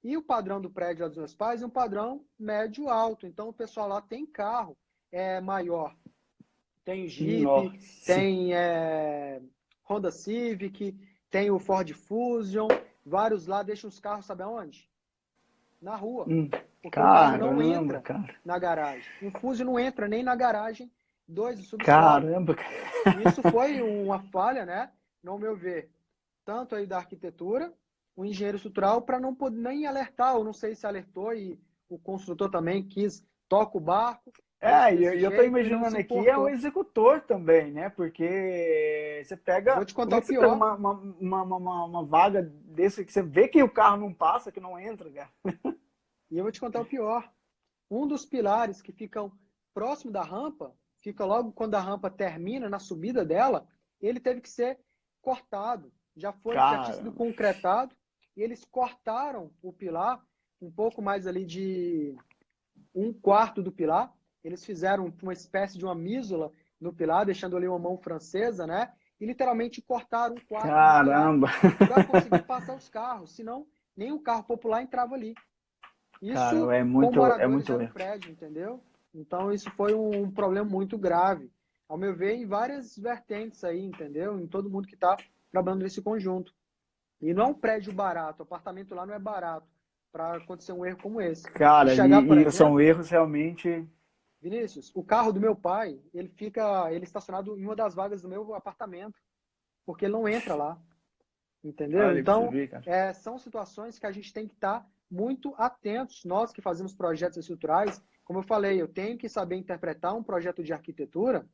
E o padrão do prédio lá dos meus pais é um padrão médio-alto. Então, o pessoal lá tem carro maior. Tem Jeep, Nossa. tem Honda Civic, tem o Ford Fusion. Vários lá deixam os carros, sabe aonde? Na rua. Hum. Porque o carro não Caramba, entra cara. na garagem. Um Fusion não entra nem na garagem 2 do subsolo. Caramba, E isso foi uma falha, né? No meu ver, tanto aí da arquitetura, o engenheiro estrutural, para não poder nem alertar, ou não sei se alertou e o construtor também quis, toca o barco, deixa E desse eu tô jeito e não imaginando se aqui é o importou. executor também, né? Porque você Vou pega. te Como contar é o que você pega pior. uma vaga desse que você vê que o carro não passa, que não entra, cara? E eu vou te contar o pior. Um dos pilares que ficam próximo da rampa, fica logo quando a rampa termina, na subida dela, ele teve que ser cortado. Já tinha sido Caramba. concretado, e eles cortaram o pilar, um pouco mais ali de 1/4 do pilar. Eles fizeram uma espécie de uma mísula no pilar, deixando ali uma mão francesa, né? E literalmente cortaram 1/4 do pilar Caramba. para conseguir passar os carros. Senão, nenhum carro popular entrava ali. Isso Cara, com é moradores muito já do erro. prédio, entendeu? Então isso foi um problema muito grave, ao meu ver, em várias vertentes aí, entendeu? Em todo mundo que está trabalhando nesse conjunto. E não é um prédio barato, o apartamento lá não é barato para acontecer um erro como esse. De Cara, chegar, por são exemplo, erros realmente. Vinícius, o carro do meu pai, ele é estacionado em uma das vagas do meu apartamento, porque ele não entra lá, entendeu? Olha pra você Então, ver, cara. são situações que a gente tem que estar muito atentos. Nós que fazemos projetos estruturais, como eu falei, eu tenho que saber interpretar um projeto de arquitetura,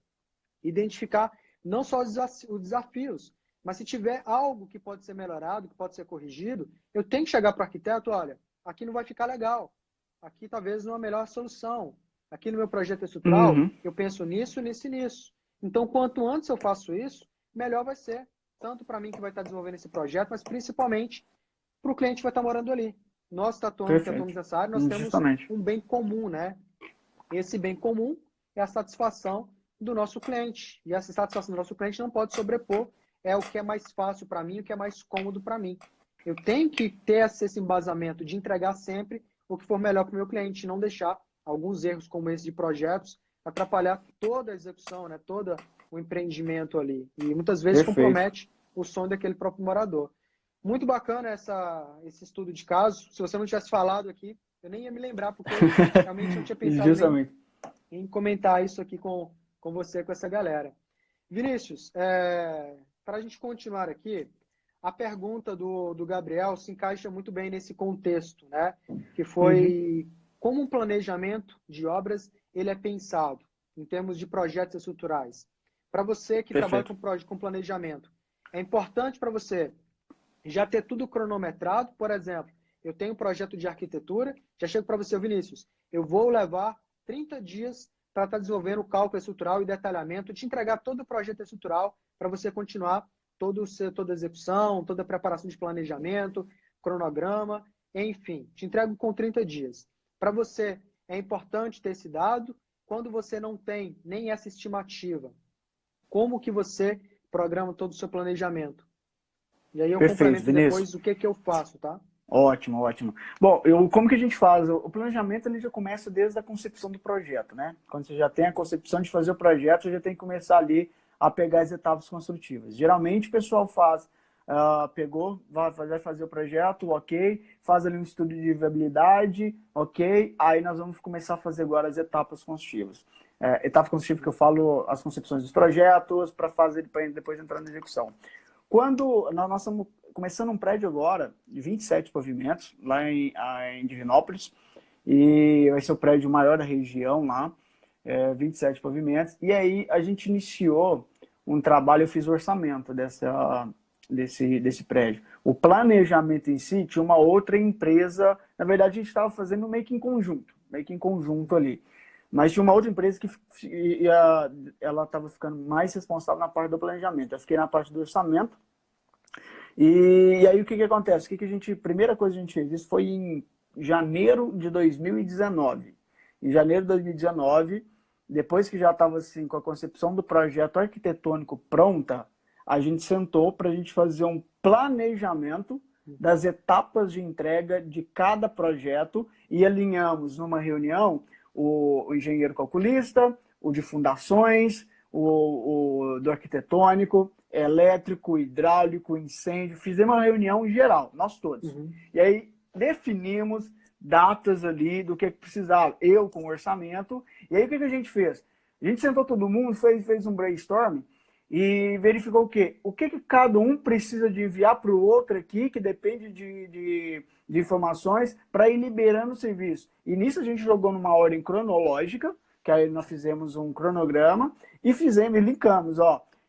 identificar não só os desafios, mas se tiver algo que pode ser melhorado, que pode ser corrigido, eu tenho que chegar para o arquiteto, olha, aqui não vai ficar legal, aqui talvez não é a melhor solução, aqui no meu projeto estrutural, Uhum. eu penso nisso, nisso e nisso. Então, quanto antes eu faço isso, melhor vai ser, tanto para mim que vai estar desenvolvendo esse projeto, mas principalmente para o cliente que vai estar morando ali. Nós que atuamos Perfeito. nessa área, nós temos Justamente. um bem comum, né? Esse bem comum é a satisfação do nosso cliente. E essa satisfação do nosso cliente não pode sobrepor o que é mais fácil para mim, o que é mais cômodo para mim. Eu tenho que ter esse embasamento de entregar sempre o que for melhor para o meu cliente, não deixar alguns erros como esse de projetos atrapalhar toda a execução, né? Todo o empreendimento ali. E muitas vezes Perfeito. compromete o sonho daquele próprio morador. Muito bacana esse estudo de caso. Se você não tivesse falado aqui, eu nem ia me lembrar, porque eu realmente não tinha pensado nem Justamente. em comentar isso aqui com você, com essa galera. Vinícius, para a gente continuar aqui, a pergunta do Gabriel se encaixa muito bem nesse contexto, né? Que Uhum. foi como um planejamento de obras ele é pensado em termos de projetos estruturais. Para você que trabalha Perfeito. com planejamento, é importante para você já ter tudo cronometrado. Por exemplo, eu tenho um projeto de arquitetura, já chego para você, Vinícius, eu vou levar 30 dias para estar desenvolvendo o cálculo estrutural e detalhamento, te entregar todo o projeto estrutural para você continuar toda a execução, toda a preparação de planejamento, cronograma, enfim, te entrego com 30 dias. Para você, é importante ter esse dado. Quando você não tem nem essa estimativa, como que você programa todo o seu planejamento? E aí eu Perfeito, complemento Vinícius. depois o que eu faço, tá? Ótimo, ótimo. Bom, como que a gente faz? O planejamento ele já começa desde a concepção do projeto, né? Quando você já tem a concepção de fazer o projeto, você já tem que começar ali a pegar as etapas construtivas. Geralmente o pessoal vai fazer o projeto, ok, faz ali um estudo de viabilidade, ok, aí nós vamos começar a fazer agora as etapas construtivas. Etapa construtiva que eu falo, as concepções dos projetos, para fazer para depois entrar na execução. Quando nós estamos começando um prédio agora, de 27 pavimentos, lá em Divinópolis, e vai ser o prédio maior da região lá, 27 pavimentos, e aí a gente iniciou um trabalho, eu fiz o orçamento desse prédio. O planejamento em si tinha uma outra empresa, na verdade a gente estava fazendo meio que em conjunto ali. Mas tinha uma outra empresa que ela estava ficando mais responsável na parte do planejamento. Eu fiquei na parte do orçamento. E aí o que acontece? Primeira coisa que a gente fez, isso foi em janeiro de 2019. Em janeiro de 2019, depois que já estava assim, com a concepção do projeto arquitetônico pronta, a gente sentou para a gente fazer um planejamento das etapas de entrega de cada projeto e alinhamos numa reunião o engenheiro calculista, o de fundações, o do arquitetônico, elétrico, hidráulico, incêndio. Fizemos uma reunião geral, nós todos. Uhum. E aí definimos datas ali do que precisava. Eu com o orçamento. E aí o que a gente fez? A gente sentou todo mundo, fez um brainstorm e verificou o quê? O que cada um precisa de enviar para o outro aqui, que depende de informações, para ir liberando o serviço. E nisso a gente jogou numa ordem cronológica, que aí nós fizemos um cronograma e linkamos,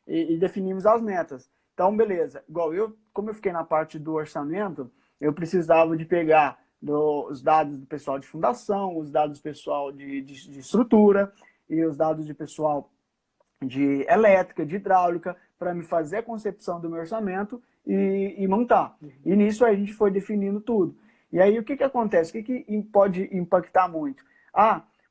e definimos as metas. Então, beleza. Igual como eu fiquei na parte do orçamento, eu precisava de pegar os dados do pessoal de fundação, os dados do pessoal de estrutura e os dados de pessoal de elétrica, de hidráulica, para me fazer a concepção do meu orçamento e montar. E nisso a gente foi definindo tudo. E aí o que acontece? O que pode impactar muito?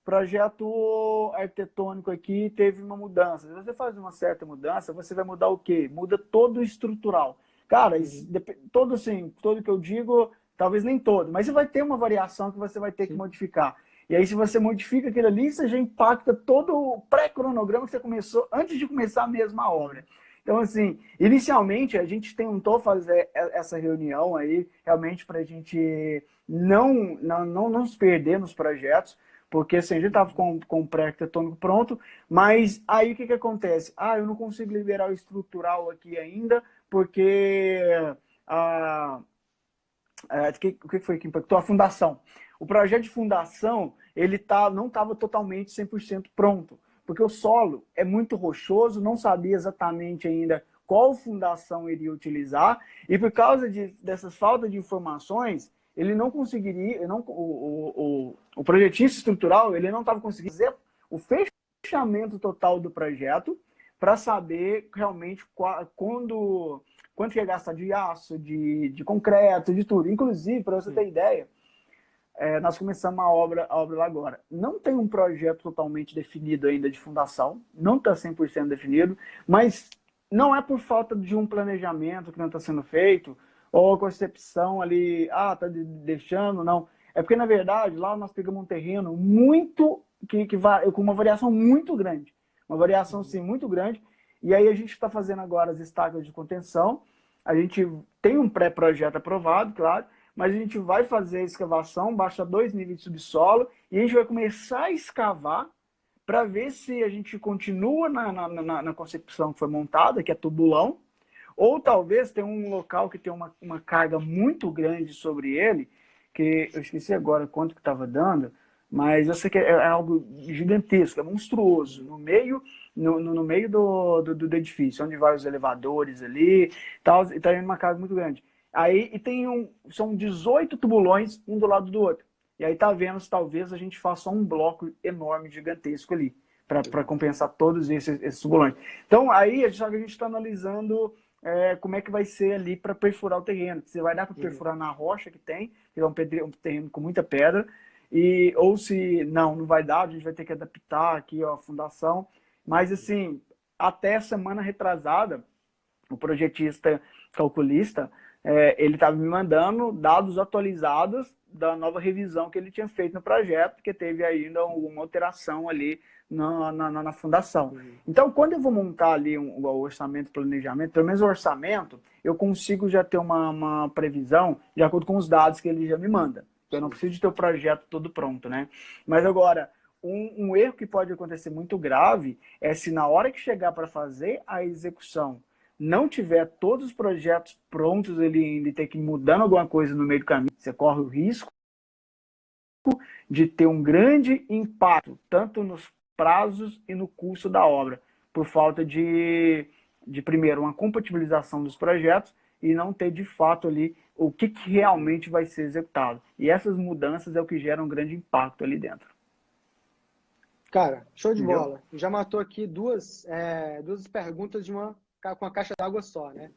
Projeto arquitetônico aqui teve uma mudança. Se você faz uma certa mudança, você vai mudar o quê? Muda todo o estrutural. Cara, todo que eu digo, talvez nem todo, mas você vai ter uma variação que você vai ter que modificar. E aí, se você modifica aquilo ali, você já impacta todo o pré-cronograma que você começou antes de começar mesmo a obra. Então, assim, inicialmente a gente tentou fazer essa reunião aí, realmente para a gente não se perder nos projetos, porque assim, a gente estava com o pré-arquitetônico pronto, mas aí o que acontece? Ah, eu não consigo liberar o estrutural aqui ainda, porque o que foi que impactou? A fundação. O projeto de fundação, ele não estava totalmente 100% pronto, porque o solo é muito rochoso, não sabia exatamente ainda qual fundação iria utilizar, e por causa dessas faltas de informações, ele não conseguiria, o projetista estrutural, ele não estava conseguindo fazer o fechamento total do projeto para saber realmente quanto ia gastar de aço, de concreto, de tudo. Inclusive, para você ter ideia, nós começamos a obra lá agora. Não tem um projeto totalmente definido ainda de fundação, não está 100% definido, mas não é por falta de um planejamento que não está sendo feito, ou a concepção ali, tá deixando, não. É porque, na verdade, lá nós pegamos um terreno muito, com uma variação muito grande. Uma variação, sim, muito grande. E aí a gente está fazendo agora as estacas de contenção. A gente tem um pré-projeto aprovado, claro, mas a gente vai fazer a escavação, baixa 2 níveis de subsolo, e a gente vai começar a escavar para ver se a gente continua na concepção que foi montada, que é tubulão, ou talvez tem um local que tem uma carga muito grande sobre ele, que eu esqueci agora quanto que estava dando, mas eu sei que é algo gigantesco, é monstruoso, no meio do edifício, onde vai os elevadores ali, tal, e tá indo uma carga muito grande. Aí são 18 tubulões, um do lado do outro. E aí tá vendo se talvez a gente faça um bloco enorme, gigantesco ali, para compensar todos esses tubulões. Então aí a gente está analisando como é que vai ser ali para perfurar o terreno. Se vai dar para perfurar na rocha que tem, que é um terreno com muita pedra, ou se não vai dar, a gente vai ter que adaptar aqui a fundação. Mas assim, até semana retrasada, o projetista calculista, ele estava me mandando dados atualizados da nova revisão que ele tinha feito no projeto, porque teve ainda alguma alteração ali na fundação. Então, quando eu vou montar ali o orçamento, planejamento, pelo menos o orçamento, eu consigo já ter uma previsão de acordo com os dados que ele já me manda. Eu não preciso de ter o projeto todo pronto, né? Mas agora, um erro que pode acontecer muito grave é se na hora que chegar para fazer a execução não tiver todos os projetos prontos, ele ter que ir mudando alguma coisa no meio do caminho, você corre o risco de ter um grande impacto, tanto nos prazos e no custo da obra, por falta de primeiro, uma compatibilização dos projetos e não ter de fato ali o que realmente vai ser executado. E essas mudanças é o que gera um grande impacto ali dentro. Cara, show de bola. Já matou aqui duas perguntas com a caixa d'água só, né?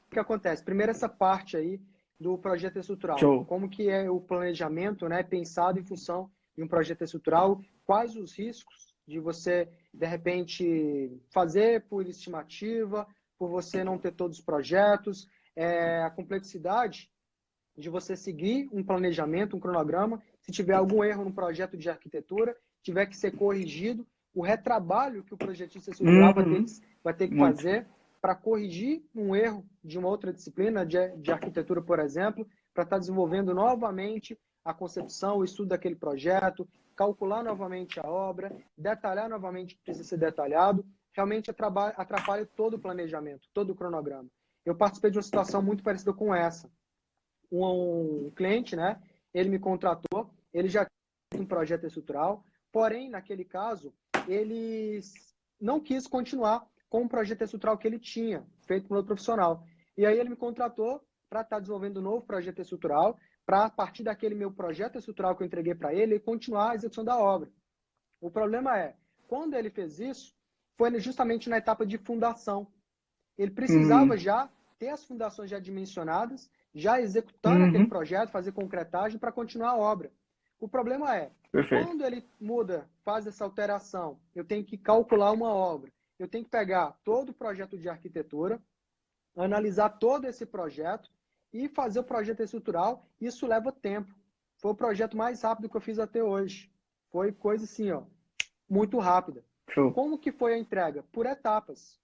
O que acontece? Primeiro, essa parte aí do projeto estrutural. Show. Como que é o planejamento, né, pensado em função de um projeto estrutural? Quais os riscos de você, de repente, fazer por estimativa, por você não ter todos os projetos, a complexidade de você seguir um planejamento, um cronograma, se tiver algum erro no projeto de arquitetura, tiver que ser corrigido, o retrabalho que o projetista estrutural vai ter que fazer para corrigir um erro de uma outra disciplina, de arquitetura, por exemplo, para estar desenvolvendo novamente a concepção, o estudo daquele projeto, calcular novamente a obra, detalhar novamente o que precisa ser detalhado, realmente atrapalha todo o planejamento, todo o cronograma. Eu participei de uma situação muito parecida com essa. Um cliente, né, ele me contratou, ele já tinha um projeto estrutural, porém, naquele caso, ele não quis continuar com o projeto estrutural que ele tinha, feito por outro profissional. E aí ele me contratou para estar desenvolvendo um novo projeto estrutural, para, a partir daquele meu projeto estrutural que eu entreguei para ele, continuar a execução da obra. O problema é, quando ele fez isso, foi justamente na etapa de fundação. Ele precisava já ter as fundações já dimensionadas, já executando aquele projeto, fazer concretagem para continuar a obra. O problema é, quando ele faz essa alteração, eu tenho que calcular uma obra, eu tenho que pegar todo o projeto de arquitetura, analisar todo esse projeto e fazer o projeto estrutural. Isso leva tempo. Foi o projeto mais rápido que eu fiz até hoje. Foi coisa assim, ó, muito rápida. Show. Como que foi a entrega? Por etapas.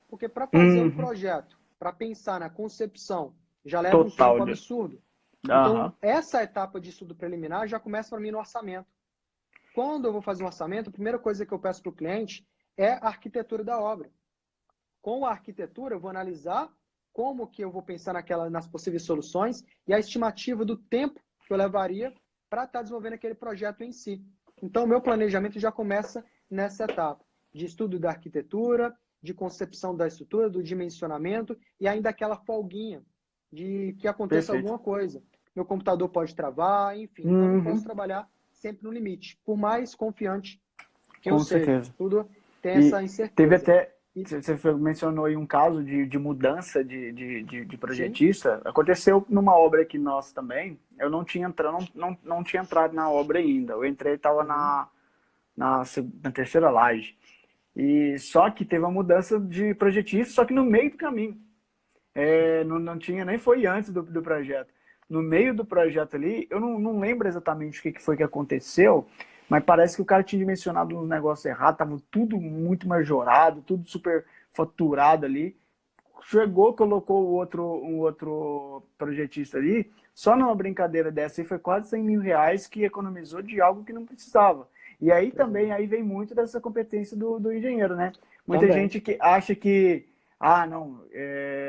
Porque para fazer um Uhum. projeto, para pensar na concepção, já leva um Total, tempo né? absurdo. Aham. Então, essa etapa de estudo preliminar já começa para mim no orçamento. Quando eu vou fazer um orçamento, a primeira coisa que eu peço para o cliente é a arquitetura da obra. Com a arquitetura, eu vou analisar como que eu vou pensar nas possíveis soluções e a estimativa do tempo que eu levaria para estar desenvolvendo aquele projeto em si. Então, o meu planejamento já começa nessa etapa de estudo da arquitetura, de concepção da estrutura, do dimensionamento e ainda aquela folguinha de que aconteça Perfeito. alguma coisa. Meu computador pode travar, enfim. Então, eu não posso Uhum. trabalhar sempre no limite, por mais confiante que eu Com seja. certeza. Tudo tem E essa teve incerteza. até, E, você mencionou aí um caso de mudança de sim. projetista. Aconteceu numa obra aqui nossa também. Eu não tinha entrado, não tinha entrado na obra ainda. Eu entrei, estava Uhum. na terceira laje. E só que teve uma mudança de projetista, só que no meio do caminho. Não tinha, nem foi antes do projeto. No meio do projeto ali, eu não lembro exatamente o que foi que aconteceu, mas parece que o cara tinha dimensionado um negócio errado, tava tudo muito majorado, tudo super faturado ali. Chegou, colocou um outro projetista ali, só numa brincadeira dessa aí foi quase 100 mil reais que economizou de algo que não precisava. E aí Pois é. também aí vem muito dessa competência do engenheiro, né? Muita Também. gente que acha que, não,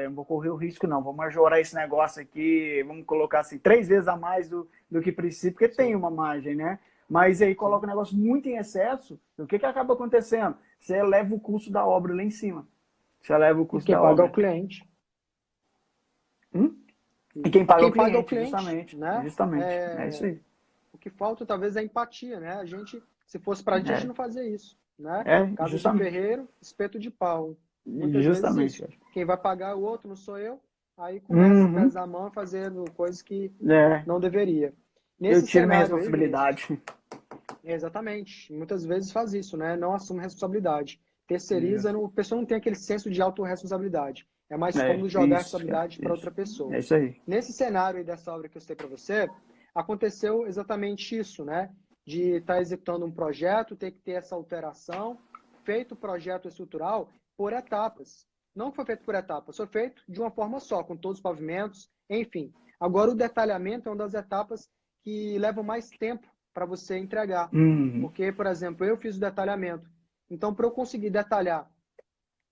não vou correr o risco não, vou majorar esse negócio aqui, vamos colocar assim, 3 vezes a mais do que precisa, porque tem Sim, uma margem, né? Mas aí coloca sim. o negócio muito em excesso, o que acaba acontecendo? Você eleva o custo da obra lá em cima. Você eleva o E custo quem da paga é o obra. cliente. Hum? E E, quem e paga é o quem paga é o cliente, cliente, justamente. né? Justamente. É isso aí. O que falta talvez é a empatia, né? A gente, se fosse pra gente não fazia isso, né? Casa de Justamente. ferreiro, espeto de pau. Muitas vezes Justamente. isso. Quem vai pagar é o outro, não sou eu. Aí começa a Uhum. pesar a mão fazendo coisas que É, não deveria. eu Nesse tiro minha cenário aí, Vinícius, responsabilidade. exatamente. Muitas vezes faz isso, né? Não assume responsabilidade. Terceiriza, Isso. a pessoa não tem aquele senso de autorresponsabilidade. É mais É, cômodo jogar a isso, cara. responsabilidade para Isso. outra pessoa. É isso aí. Nesse cenário aí dessa obra que eu citei para você, aconteceu exatamente isso, né? De estar executando um projeto, ter que ter essa alteração, feito o projeto estrutural por etapas. Não foi feito por etapas, foi feito de uma forma só, com todos os pavimentos, enfim. Agora, o detalhamento é uma das etapas que levam mais tempo para você entregar. Uhum. Porque, por exemplo, eu fiz o detalhamento. Então, para eu conseguir detalhar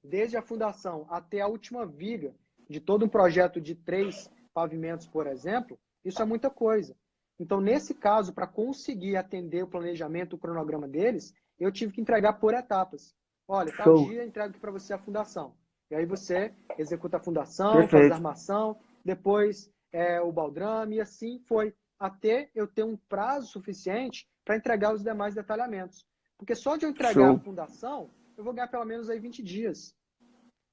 desde a fundação até a última viga de todo um projeto de 3 pavimentos, por exemplo, isso é muita coisa. Então, nesse caso, para conseguir atender o planejamento, o cronograma deles, eu tive que entregar por etapas. Olha, tal Show. dia eu entrego aqui para você a fundação. E aí você executa a fundação, faz a Perfeito. armação, depois o baldrame, e assim foi, até eu ter um prazo suficiente para entregar os demais detalhamentos. Porque só de eu entregar a Show. fundação, eu vou ganhar pelo menos aí 20 dias.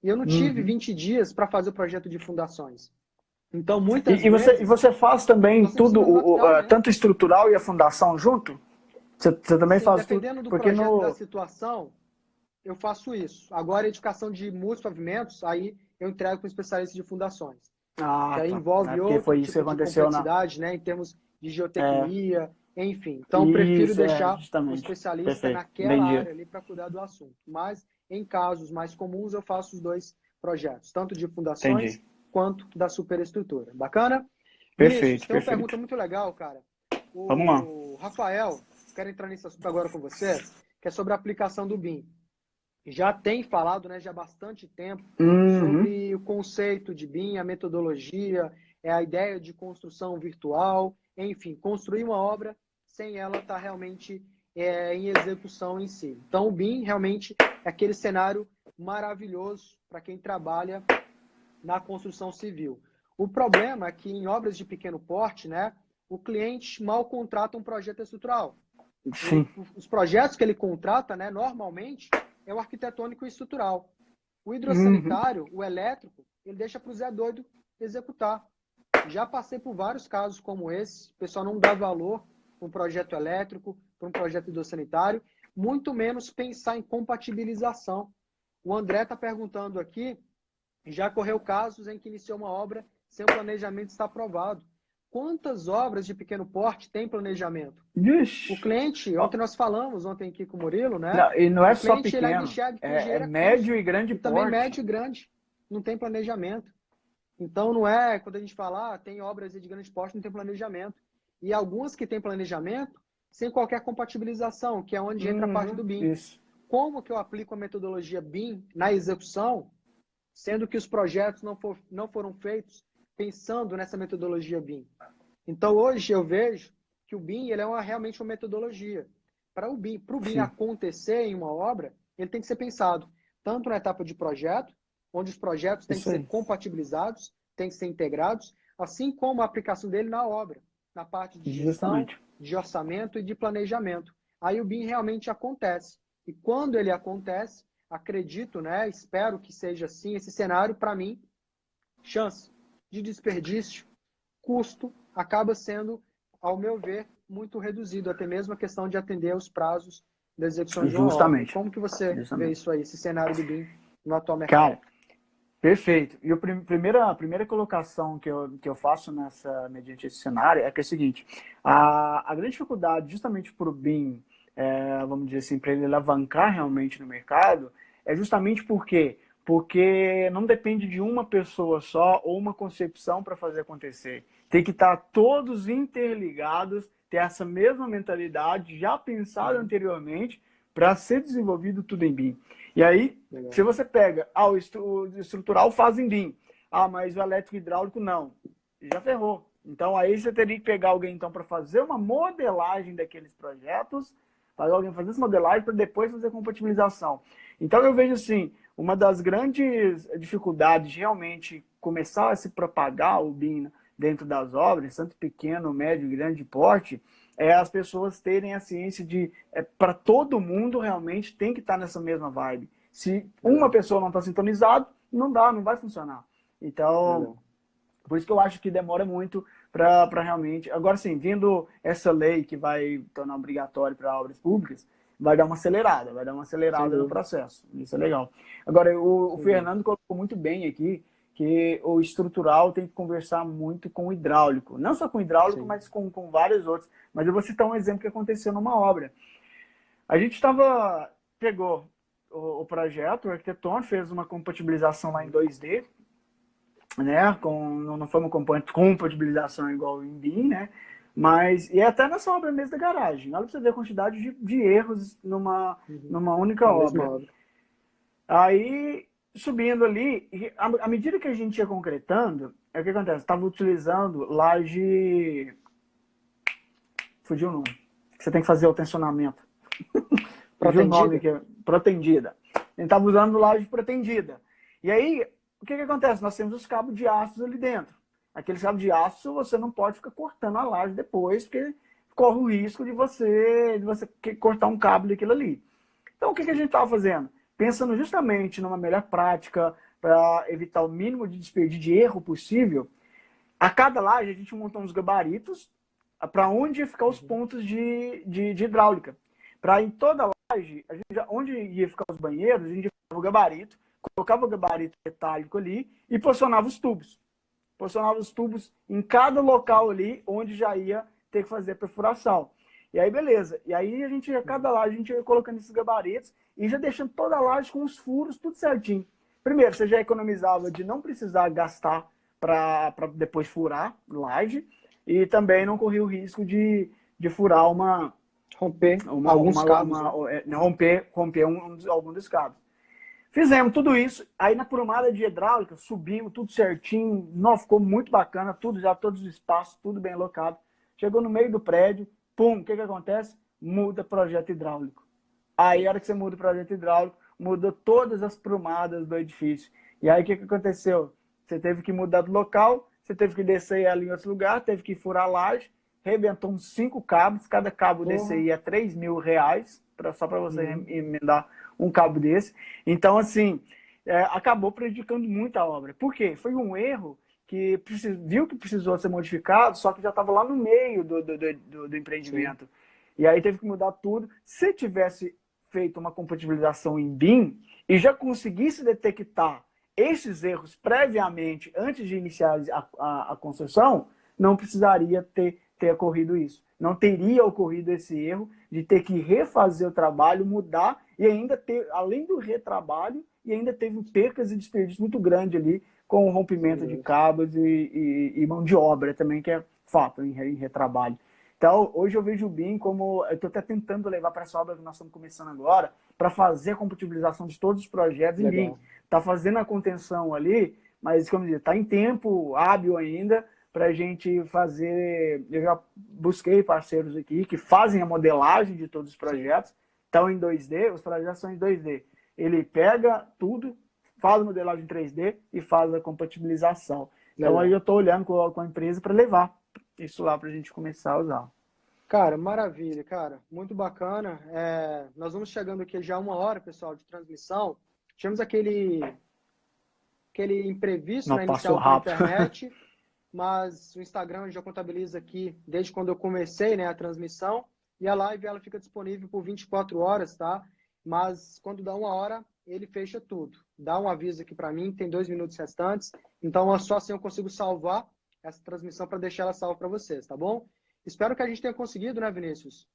E eu não tive Uhum. 20 dias para fazer o projeto de fundações. Então, E, muitas e, você, e vezes, você faz também nós temos que tudo, nos adaptar, né? tanto estrutural e a fundação junto? Você também Sim, faz tudo? dependendo do Porque projeto da no. situação, eu faço isso. Agora, a edificação de muitos pavimentos, aí eu entrego para o especialista de fundações. Que Ah, aí tá. É envolve porque outro foi isso que tipo de aconteceu na. complexidade, né? Em termos de É, geotecnia, enfim. Então, eu prefiro isso, deixar o justamente. especialista Perfeito. naquela Entendi. área ali para cuidar do assunto. Mas, em casos mais comuns, eu faço os dois projetos, tanto de fundações Entendi. quanto da superestrutura. Bacana? Vinícius, Perfeito, tem uma pergunta perfeito. muito legal, cara. Vamos lá. O Rafael, quero entrar nesse assunto agora com você, que é sobre a aplicação do BIM. Já tem falado, né, já há bastante tempo, Uhum. sobre o conceito de BIM, a metodologia, a ideia de construção virtual, enfim, construir uma obra sem ela estar realmente em execução em si. Então, o BIM realmente é aquele cenário maravilhoso para quem trabalha na construção civil. O problema é que em obras de pequeno porte, né, o cliente mal contrata um projeto estrutural. Sim. Os projetos que ele contrata, né, normalmente, é o arquitetônico e estrutural. O Uhum. hidrossanitário, o elétrico, ele deixa para o Zé Doido executar. Já passei por vários casos como esse, o pessoal não dá valor para um projeto elétrico, para um projeto hidrossanitário, muito menos pensar em compatibilização. O André está perguntando aqui, já correu casos em que iniciou uma obra sem o planejamento estar aprovado. Quantas obras de pequeno porte têm planejamento? Ixi. O cliente, ontem nós falamos, ontem aqui com o Murilo, né? Não, e não é O só cliente, ele ainda pequeno, enxerga que o é engenheiro médio custo, e grande e também porte. médio e grande. Não tem planejamento. Então, não é, quando a gente fala, tem obras de grande porte, não tem planejamento. E algumas que têm planejamento, sem qualquer compatibilização, que é onde entra a parte do BIM. Isso. Como que eu aplico a metodologia BIM na execução, sendo que os projetos não foram feitos pensando nessa metodologia BIM? Então, hoje eu vejo que o BIM ele é realmente uma metodologia. Para o BIM Sim. acontecer em uma obra, ele tem que ser pensado tanto na etapa de projeto, onde os projetos têm que Isso aí. ser compatibilizados, têm que ser integrados, assim como a aplicação dele na obra, na parte de gestão, Justamente. de orçamento e de planejamento. Aí o BIM realmente acontece. E quando ele acontece, acredito, né, espero que seja assim, esse cenário, para mim, chance de desperdício, custo, acaba sendo, ao meu ver, muito reduzido, até mesmo a questão de atender os prazos da execução de uma obra. Justamente. Como que você vê isso aí, esse cenário do BIM no atual mercado? Cara, perfeito. E a primeira colocação que eu faço mediante esse cenário é que é o seguinte, a grande dificuldade justamente para o BIM, vamos dizer assim, para ele alavancar realmente no mercado, é justamente porque não depende de uma pessoa só ou uma concepção para fazer acontecer. Tem que estar todos interligados, ter essa mesma mentalidade já pensada anteriormente para ser desenvolvido tudo em BIM. E aí, Legal. se você pega, o estrutural faz em BIM, mas o elétrico hidráulico não, já ferrou. Então aí você teria que pegar alguém então para fazer uma modelagem daqueles projetos, fazer alguém fazer essa modelagem para depois fazer a compatibilização. Então eu vejo assim, uma das grandes dificuldades de realmente começar a se propagar o BIM dentro das obras, tanto pequeno, médio e grande porte, é as pessoas terem a ciência de para todo mundo realmente tem que estar nessa mesma vibe. Se uma pessoa não está sintonizada, não vai funcionar. Então, por isso que eu acho que demora muito para realmente... Agora sim, vindo essa lei que vai tornar obrigatório para obras públicas, vai dar uma acelerada no processo. Isso é legal. Agora, o Fernando colocou muito bem aqui que o estrutural tem que conversar muito com o hidráulico. Não só com o hidráulico, mas com vários outros. Mas eu vou citar um exemplo que aconteceu numa obra. A gente pegou o projeto, o arquitetônico, fez uma compatibilização lá em 2D, né? Não foi uma compatibilização igual em BIM, né? E até nessa obra mesmo da garagem. Olha para você ver a quantidade de erros numa única obra. Aí, subindo ali, à medida que a gente ia concretando, o que acontece? Estava utilizando laje... Fugiu o nome. Você tem que fazer o tensionamento. Fugiu o nome, que é protendida. A gente estava usando laje protendida. E aí, o que acontece? Nós temos os cabos de aço ali dentro. Aqueles cabos de aço, você não pode ficar cortando a laje depois, porque corre o risco de você cortar um cabo daquilo ali. Então, o que a gente estava fazendo? Pensando justamente numa melhor prática para evitar o mínimo de desperdício de erro possível, a cada laje a gente montou uns gabaritos para onde ia ficar os pontos de hidráulica. Para em toda laje, onde ia ficar os banheiros, a gente colocava o gabarito, colocava o gabarito metálico ali e posicionava os tubos. Posicionava os tubos em cada local ali onde já ia ter que fazer a perfuração. E aí, beleza. E aí, cada laje, a gente ia colocando esses gabaritos e já deixando toda a laje com os furos, tudo certinho. Primeiro, você já economizava de não precisar gastar para depois furar laje e também não corria o risco de furar romper alguns cabos. Romper algum dos cabos. Fizemos tudo isso, aí na prumada de hidráulica, subimos tudo certinho, ficou muito bacana, todos os espaços, tudo bem alocado. Chegou no meio do prédio, pum, o que acontece? Muda projeto hidráulico. Aí, a hora que você muda o projeto hidráulico, muda todas as prumadas do edifício. E aí, o que aconteceu? Você teve que mudar do local, você teve que descer ali em outro lugar, teve que furar a laje, rebentou uns 5 cabos, cada cabo desse aí é R$3.000, só para você emendar um cabo desse. Então, assim, acabou prejudicando muito a obra. Por quê? Foi um erro que viu que precisou ser modificado, só que já estava lá no meio do empreendimento. Sim. E aí teve que mudar tudo. Se tivesse feito uma compatibilização em BIM e já conseguisse detectar esses erros previamente, antes de iniciar a construção, não precisaria ter ocorrido isso. Não teria ocorrido esse erro de ter que refazer o trabalho, mudar e ainda ter, além do retrabalho, e ainda teve percas e desperdício muito grande ali com o rompimento de cabos e mão de obra também, que é fato em retrabalho. Então, hoje eu vejo o BIM como... Eu estou até tentando levar para essa obra que nós estamos começando agora, para fazer a compatibilização de todos os projetos em BIM. Está fazendo a contenção ali, mas, como dizer, está em tempo hábil ainda para a gente fazer... Eu já busquei parceiros aqui que fazem a modelagem de todos os projetos, estão em 2D, os projetos são em 2D. Ele pega tudo, faz a modelagem em 3D e faz a compatibilização. Então, aí eu estou olhando com a empresa para levar isso lá para a gente começar a usar. Cara, maravilha, cara. Muito bacana. Nós vamos chegando aqui já 1 hora, pessoal, de transmissão. Tivemos aquele imprevisto na inicial da internet, mas o Instagram já contabiliza aqui desde quando eu comecei, né, a transmissão, e a live ela fica disponível por 24 horas, tá? Mas quando dá 1 hora, ele fecha tudo. Dá um aviso aqui para mim, tem 2 minutos restantes, então só assim eu consigo salvar essa transmissão para deixar ela salva para vocês, tá bom? Espero que a gente tenha conseguido, né, Vinícius?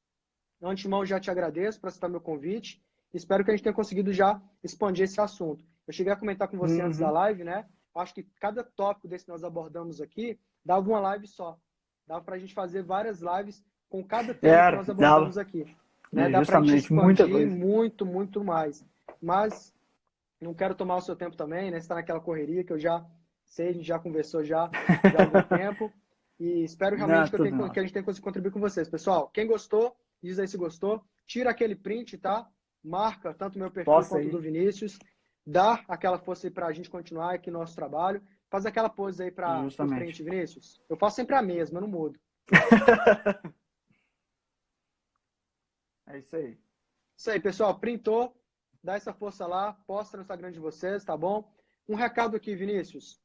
De antemão, já te agradeço por aceitar meu convite. Espero que a gente tenha conseguido já expandir esse assunto. Eu cheguei a comentar com você antes da live, né? Acho que cada tópico desse que nós abordamos aqui dava uma live só. Dava para a gente fazer várias lives com cada tema que nós abordamos aqui. Né? Dá para a gente expandir muito mais. Mas não quero tomar o seu tempo também, né? Você está naquela correria que eu já sei, a gente já conversou já há algum tempo. E espero realmente que a gente tenha conseguido contribuir com vocês. Pessoal, quem gostou, diz aí se gostou. Tira aquele print, tá? Marca tanto o meu perfil quanto o do Vinícius. Dá aquela força aí pra gente continuar aqui no nosso trabalho. Faz aquela pose aí para o print, Vinícius. Eu faço sempre a mesma, eu não mudo. É isso aí. Isso aí, pessoal. Printou. Dá essa força lá. Posta no Instagram de vocês, tá bom? Um recado aqui, Vinícius.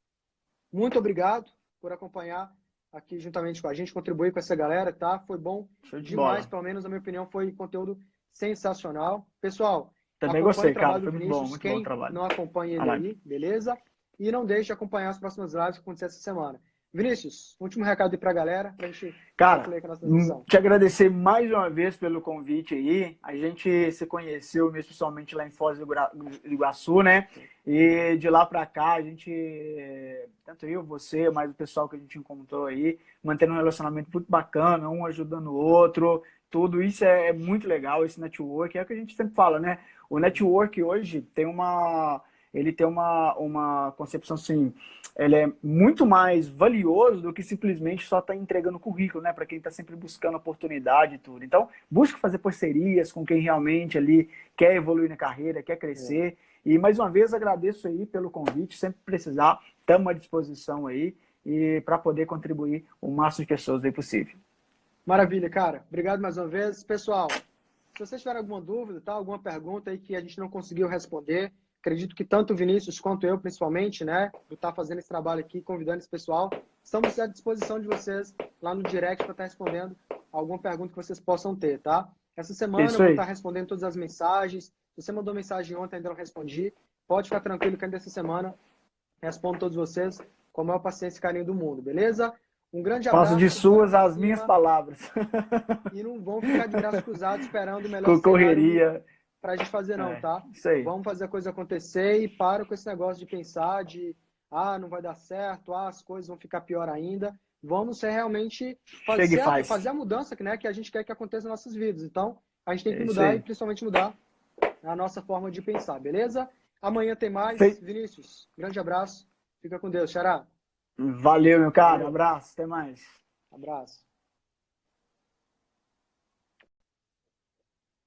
Muito obrigado por acompanhar aqui juntamente com a gente, contribuir com essa galera, tá? Foi bom demais, pelo menos na minha opinião, foi conteúdo sensacional. Pessoal, também gostei, cara, foi muito bom o trabalho. Não acompanha ele aí, beleza? E não deixe de acompanhar as próximas lives que acontecer essa semana. Vinícius, último recado aí pra galera, pra gente concluir com a nossa transmissão. Te agradecer mais uma vez pelo convite aí. A gente se conheceu mesmo pessoalmente lá em Foz do Iguaçu, né? E de lá pra cá, a gente, tanto eu, você, mais o pessoal que a gente encontrou aí, mantendo um relacionamento muito bacana, um ajudando o outro. Tudo isso é muito legal, esse network. É o que a gente sempre fala, né? O network hoje tem uma concepção assim, ele é muito mais valioso do que simplesmente só estar entregando currículo, né? Para quem está sempre buscando oportunidade e tudo. Então, busque fazer parcerias com quem realmente ali quer evoluir na carreira, quer crescer. E mais uma vez agradeço aí pelo convite, sempre precisar, estamos à disposição aí e para poder contribuir o máximo de pessoas aí possível. Maravilha, cara. Obrigado mais uma vez. Pessoal, se vocês tiverem alguma dúvida, tá? Alguma pergunta aí que a gente não conseguiu responder, acredito que tanto o Vinícius quanto eu, principalmente, né, por estar fazendo esse trabalho aqui, convidando esse pessoal, estamos à disposição de vocês lá no direct para estar respondendo alguma pergunta que vocês possam ter, tá? Essa semana eu vou estar respondendo todas as mensagens. Se você mandou mensagem ontem e ainda não respondi, pode ficar tranquilo que ainda essa semana respondo todos vocês com a maior paciência e carinho do mundo, beleza? Um grande abraço. Faço de suas as minhas palavras. E não vão ficar de braços cruzados esperando o melhor com correria pra gente fazer não, tá? Isso aí. Vamos fazer a coisa acontecer e para com esse negócio de pensar de não vai dar certo, as coisas vão ficar pior ainda. Vamos realmente fazer a mudança né, que a gente quer que aconteça nas nossas vidas. Então, a gente tem que mudar e principalmente mudar a nossa forma de pensar, beleza? Amanhã tem mais. Vinícius, grande abraço. Fica com Deus, Xará. Valeu, meu cara. Abraço. Até mais. Abraço.